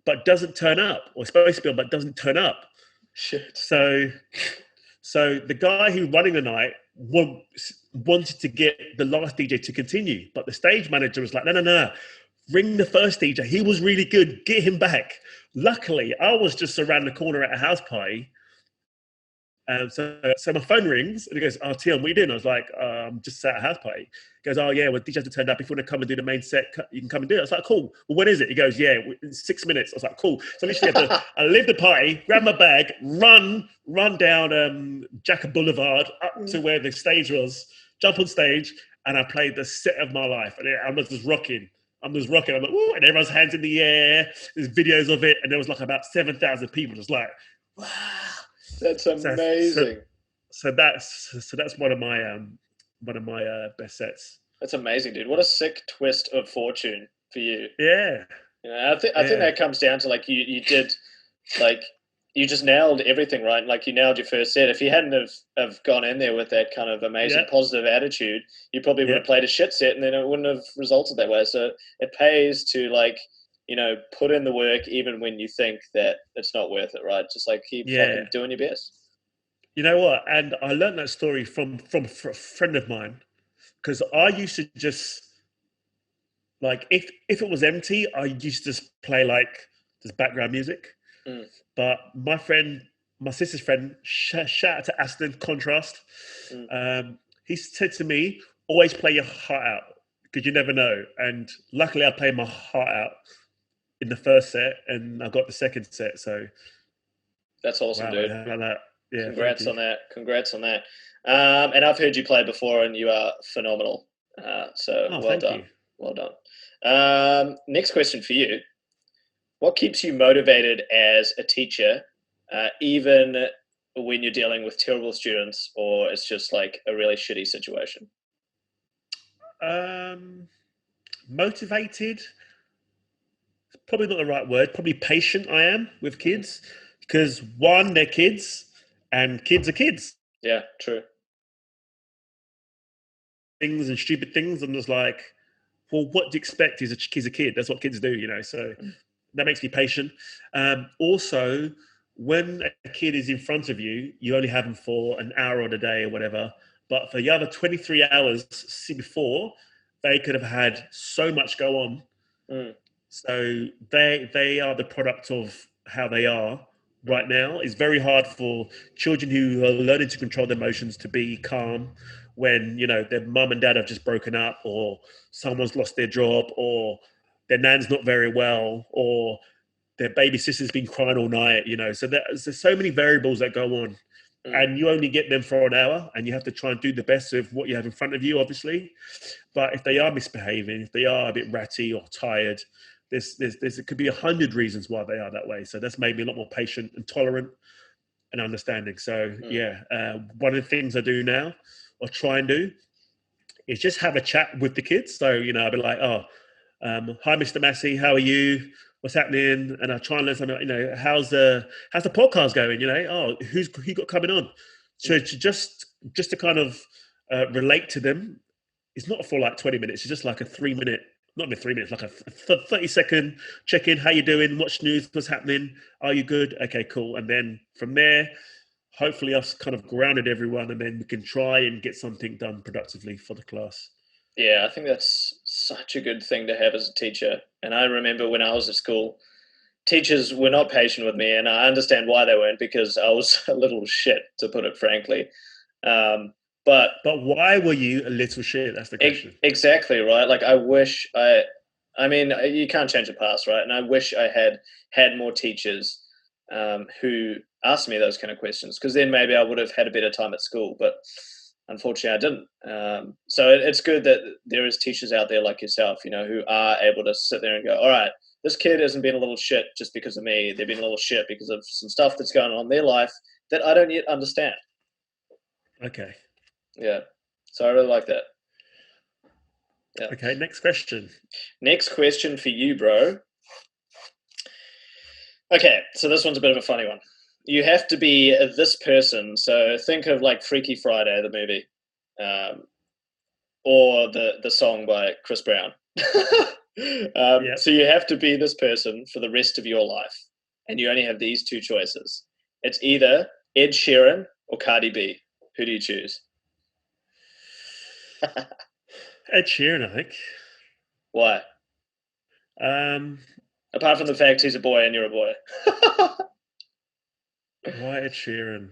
but doesn't turn up, or supposed to be on, but doesn't turn up. Shit. So the guy who running the night wanted to get the last DJ to continue, but the stage manager was like, no. Ring the first DJ. He was really good. Get him back. Luckily, I was just around the corner at a house party. So my phone rings, and he goes, oh, Teon, what are you doing? I was like, I'm just at a house party. He goes, oh, yeah, well, DJ hasn't turned up. If you want to come and do the main set, you can come and do it. I was like, cool. Well, when is it? He goes, yeah, in 6 minutes. I was like, cool. So literally I leave the party, grab my bag, run down Jacker Boulevard up to where the stage was, jump on stage, and I played the set of my life. And I was just rocking. I'm like, woo, and everyone's hands in the air. There's videos of it, and there was like about 7,000 people just like, wow. That's amazing. So that's one of my best sets. That's amazing, dude. What a sick twist of fortune for you. Yeah. I think that comes down to, like, you did, like, you just nailed everything, right? Like, you nailed your first set. If you hadn't have gone in there with that kind of amazing positive attitude, you probably would have played a shit set, and then it wouldn't have resulted that way. So it pays to, like, put in the work even when you think that it's not worth it, right? Just like keep fucking doing your best. You know what? And I learned that story from a friend of mine because I used to just like if it was empty, I used to just play like just background music. Mm, But my friend, my sister's friend, shout out to Aston Contrast. mm. He said to me, "Always play your heart out because you never know." And luckily, I played my heart out in the first set, and I got the second set. So That's awesome, wow, dude. man, like that. Yeah, thank Congrats you. on that. Congrats on that. And I've heard you play before, and you are phenomenal. So Oh, well thank done. you. Well done. Next question for you. What keeps you motivated as a teacher, even when you're dealing with terrible students or it's just like a really shitty situation? Um, Motivated, probably not the right word. Probably patient. I am with Mhm. kids because one, they're kids, and kids are kids. Yeah, true. Things and stupid things. I'm just like, well, what do you expect? He's a kid. That's what kids do, So Mm, that makes me patient. Also, when a kid is in front of you, you only have them for an hour on a day or whatever. But for the other 23 hours before, they could have had so much go on. mm, So they are the product of how they are mm, right now. It's very hard for children who are learning to control their emotions to be calm when their mum and dad have just broken up, or someone's lost their job, or their nan's not very well, or their baby sister's been crying all night. So there's so many variables that go on, mm, and you only get them for an hour, and you have to try and do the best of what you have in front of you, obviously. But if they are misbehaving, if they are a bit ratty or tired, there's it could be 100 reasons why they are that way. So that's made me a lot more patient and tolerant and understanding. So mm. yeah, one of the things I do now, or try and do, is just have a chat with the kids. So I'll be like, oh, hi, Mr. Massey, how are you? What's happening? And I try and learn something. How's the podcast going? Oh, who got coming on? So Mm. just to kind of relate to them. It's not for like 20 minutes. It's just like a 3 minute, not even 3 minutes, like a 30-second check in. How you doing? What's news? What's happening? Are you good? Okay, cool. And then from there, hopefully I've kind of grounded everyone, and then we can try and get something done productively for the class. Yeah, I think that's such a good thing to have as a teacher. And I remember when I was at school, teachers were not patient with me, and I understand why they weren't because I was a little shit, to put it frankly. Um, but But why were you a little shit? That's the question. exactly right. Like I wish I mean, you can't change the past, right? And I wish I had more teachers who asked me those kind of questions because then maybe I would have had a better time at school. But unfortunately, I didn't. So it's good that there is teachers out there like yourself, who are able to sit there and go, all right, this kid hasn't been a little shit just because of me. They've been a little shit because of some stuff that's going on in their life that I don't yet understand. Okay. Yeah. So I really like that. Yeah. Okay. Next question. Next question for you, bro. Okay, so this one's a bit of a funny one. You have to be this person. So think of like Freaky Friday, the movie, um, or the song by Chris Brown. Yeah. So you have to be this person for the rest of your life, and you only have these two choices. It's either Ed Sheeran or Cardi B. Who do you choose? Ed Sheeran, I think. Why? Um, Apart from the fact he's a boy and you're a boy. why Ed Sheeran?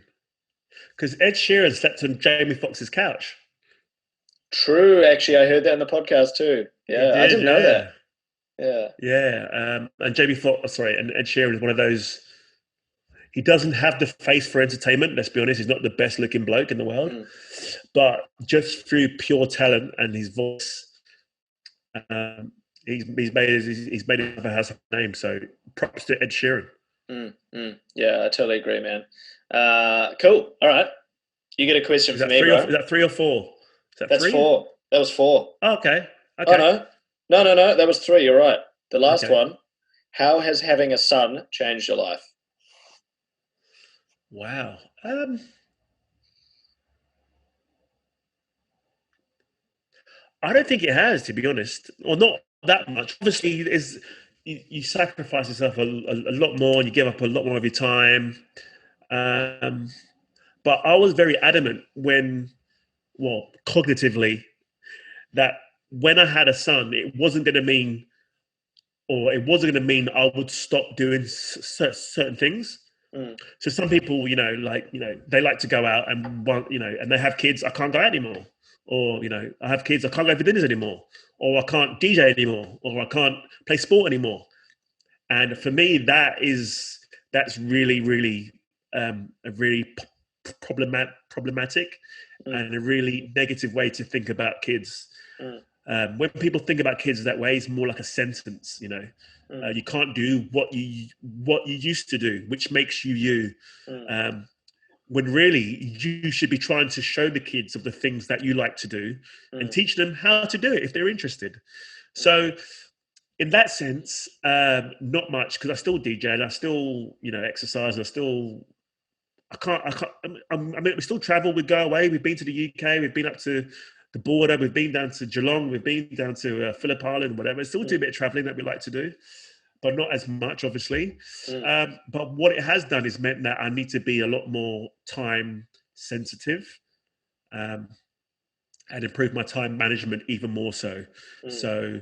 Because Ed Sheeran slept on Jamie Foxx's couch. True, actually, I heard that in the podcast too. He Yeah, I did, didn't know that. yeah. Yeah. Yeah. And Jamie Foxx, sorry, and Ed Sheeran is one of those. He doesn't have the face for entertainment. Let's be honest. He's not the best looking bloke in the world, Mm. but just through pure talent and his voice, um, he's made a household name. So props to Ed Sheeran. Yeah, I totally agree, man. Cool. All right. You get a question Is for that me, three or bro. is that 3 or 4? Is that That's 3? four. That was four. Oh, okay. Oh, Okay. no. No, no, no. That was three. You're right. The last Okay. one. How has having a son changed your life? Wow. I don't think it has, to be honest, or not that much. Obviously, is you sacrifice yourself a lot more, and you give up a lot more of your time. Um, But I was very adamant cognitively, that when I had a son, it wasn't going to mean, I would stop doing certain things. Mm. So some people, they like to go out and and they have kids. I can't go out anymore, or I have kids. I can't go for dinners anymore, or I can't DJ anymore, or I can't play sport anymore. And for me, that's really, really a really problematic Mm. and a really negative way to think about kids. Mm. When people think about kids that way, it's more like a sentence. Mm. You can't do what you used to do, which makes you you. Mm. When really you should be trying to show the kids of the things that you like to do and Mm. teach them how to do it if they're interested. So in that sense, not much, because I still DJ and I still, exercise, and we still travel, we go away. We've been to the UK, we've been up to the border, we've been down to Geelong, we've been down to Phillip Island, whatever. Still do a bit of traveling that we like to do, but not as much, obviously. But what it has done is meant that I need to be a lot more time sensitive, and improve my time management even more so. So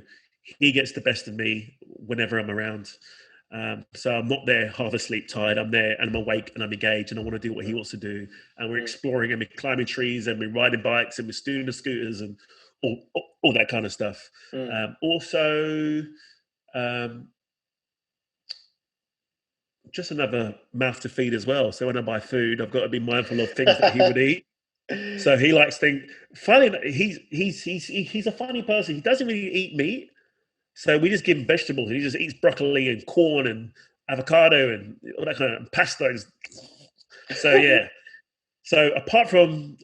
he gets the best of me whenever I'm around. So I'm not there half asleep, tired. I'm there and I'm awake and I'm engaged and I want to do what he wants to do. And we're exploring and we're climbing trees and we're riding bikes and we're doing the scooters and all that kind of stuff. Also, just another mouth to feed as well. So when I buy food, I've got to be mindful of things that he would eat. So he likes things. Funny, he's a funny person. He doesn't really eat meat, so we just give him vegetables. He just eats broccoli and corn and avocado and all that kind of pasta. So yeah. So apart from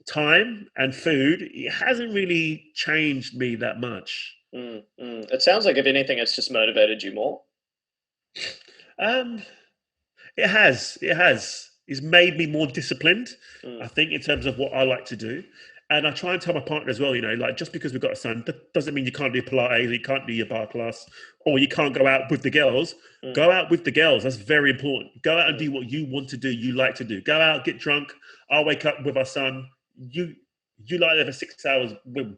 time and food, it hasn't really changed me that much. It sounds like, if anything, it's just motivated you more. It has. It's made me more disciplined, I think, in terms of what I like to do. And I try and tell my partner as well, like, just because we've got a son, that doesn't mean you can't do Pilates, you can't do your bar class, or you can't go out with the girls. Go out with the girls. That's very important. Go out and do what you want to do, you like to do. Go out, get drunk. I'll wake up with our son. You lie there for 6 hours with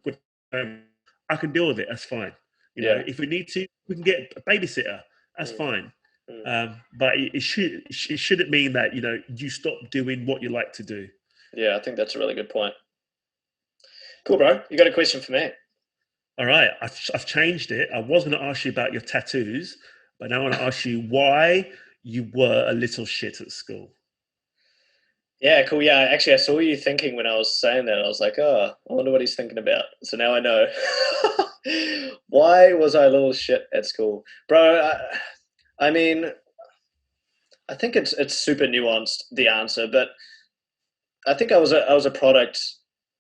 I can deal with it. That's fine. If we need to, we can get a babysitter. That's fine. But it shouldn't mean that you stop doing what you like to do. Yeah, I think that's a really good point. Cool, bro. You got a question for me? All right, I've changed it. I was going to ask you about your tattoos, but now I want to ask you why you were a little shit at school. Yeah, cool. Yeah, actually, I saw you thinking when I was saying that. I was like, oh, I wonder what he's thinking about. So now I know. Why was I a little shit at school, bro? I mean, I think it's super nuanced, the answer, but I think I was a product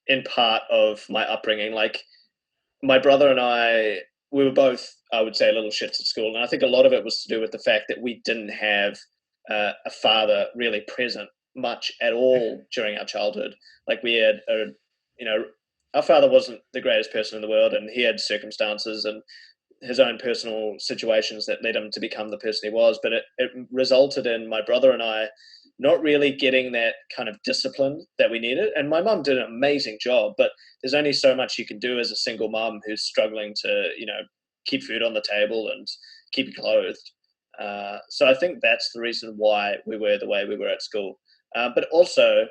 in part of my upbringing. Like, my brother and I, we were both, I would say, little shits at school, and I think a lot of it was to do with the fact that we didn't have a father really present much at all during our childhood. Like, we had our father wasn't the greatest person in the world, and he had circumstances and his own personal situations that led him to become the person he was. But it resulted in my brother and I not really getting that kind of discipline that we needed. And my mum did an amazing job, but there's only so much you can do as a single mum who's struggling to, keep food on the table and keep you clothed. So I think that's the reason why we were the way we were at school. But also,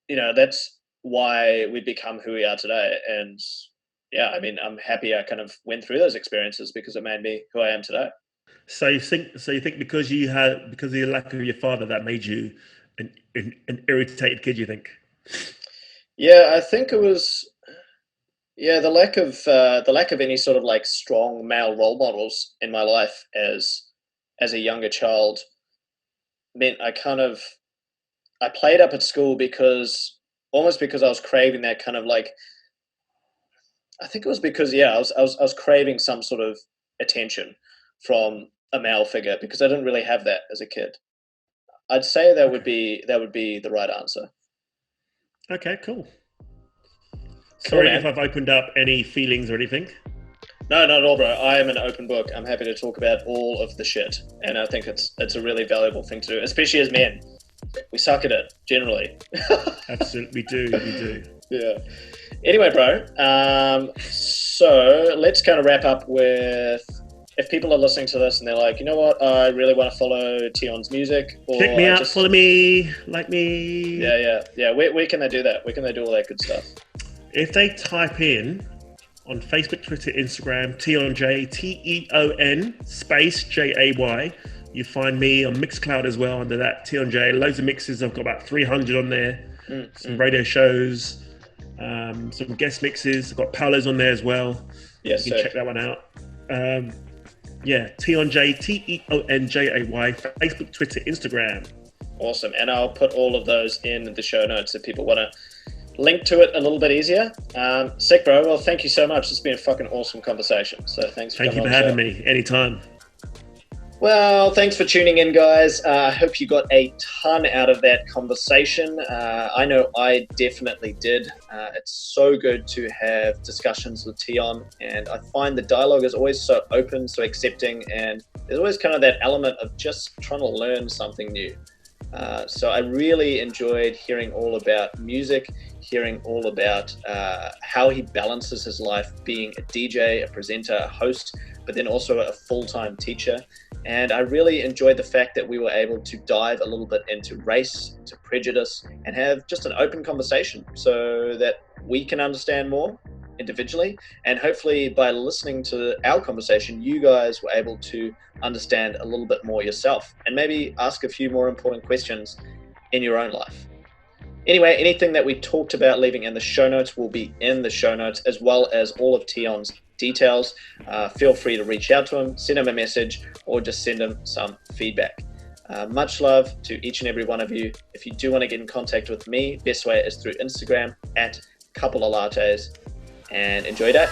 that's why we become who we are today. And yeah, I mean, I'm happy I kind of went through those experiences because it made me who I am today. So you think because of the lack of your father, that made you an irritated kid, you think? Yeah, I think it was, yeah, the lack of any sort of like strong male role models in my life as a younger child meant I played up at school almost because I was craving that kind of like, I think it was because, yeah, I was craving some sort of attention from a male figure because I didn't really have that as a kid. I'd say that would be the right answer. Okay, cool. Cool, Sorry man. if I've opened up any feelings or anything. No, not at all, bro. I am an open book. I'm happy to talk about all of the shit, and I think it's a really valuable thing to do, especially as men. We suck at it generally. Absolutely, we do. Yeah. Anyway, bro. So let's kind of wrap up with, if people are listening to this and they're like, you know what, I really want to follow Teon's music, or Check me out, follow me, like me. Yeah. Where can they do that? Where can they do all that good stuff? If they type in on Facebook, Twitter, Instagram, Teon Jay, Teon space Jay, you find me on Mixcloud as well under that Teon Jay. Loads of mixes. I've got about 300 on there. Some radio shows, some guest mixes. I've got Paolo's on there as well. Yes, you can check that one out. Teon Jay, Teon Jay, Facebook, Twitter, Instagram. Awesome. And I'll put all of those in the show notes if people want to link to it a little bit easier. Sick, bro. Well, thank you so much. It's been a fucking awesome conversation. So thanks for coming on. Thank you for having me. Anytime. Well, thanks for tuning in, guys. I hope you got a ton out of that conversation. I know I definitely did. It's so good to have discussions with Teon, and I find the dialogue is always so open, so accepting, and there's always kind of that element of just trying to learn something new. So I really enjoyed hearing all about music, hearing all about how he balances his life being a DJ, a presenter, a host, but then also a full-time teacher. And I really enjoyed the fact that we were able to dive a little bit into race, into prejudice, and have just an open conversation so that we can understand more individually. And hopefully by listening to our conversation, you guys were able to understand a little bit more yourself and maybe ask a few more important questions in your own life. Anyway, anything that we talked about leaving in the show notes will be in the show notes, as well as all of Teon's details. Feel free to reach out to him, send him a message, or just send him some feedback. Much love to each and every one of you. If you do want to get in contact with me, best way is through Instagram at Couple of Lattes, and enjoy your day.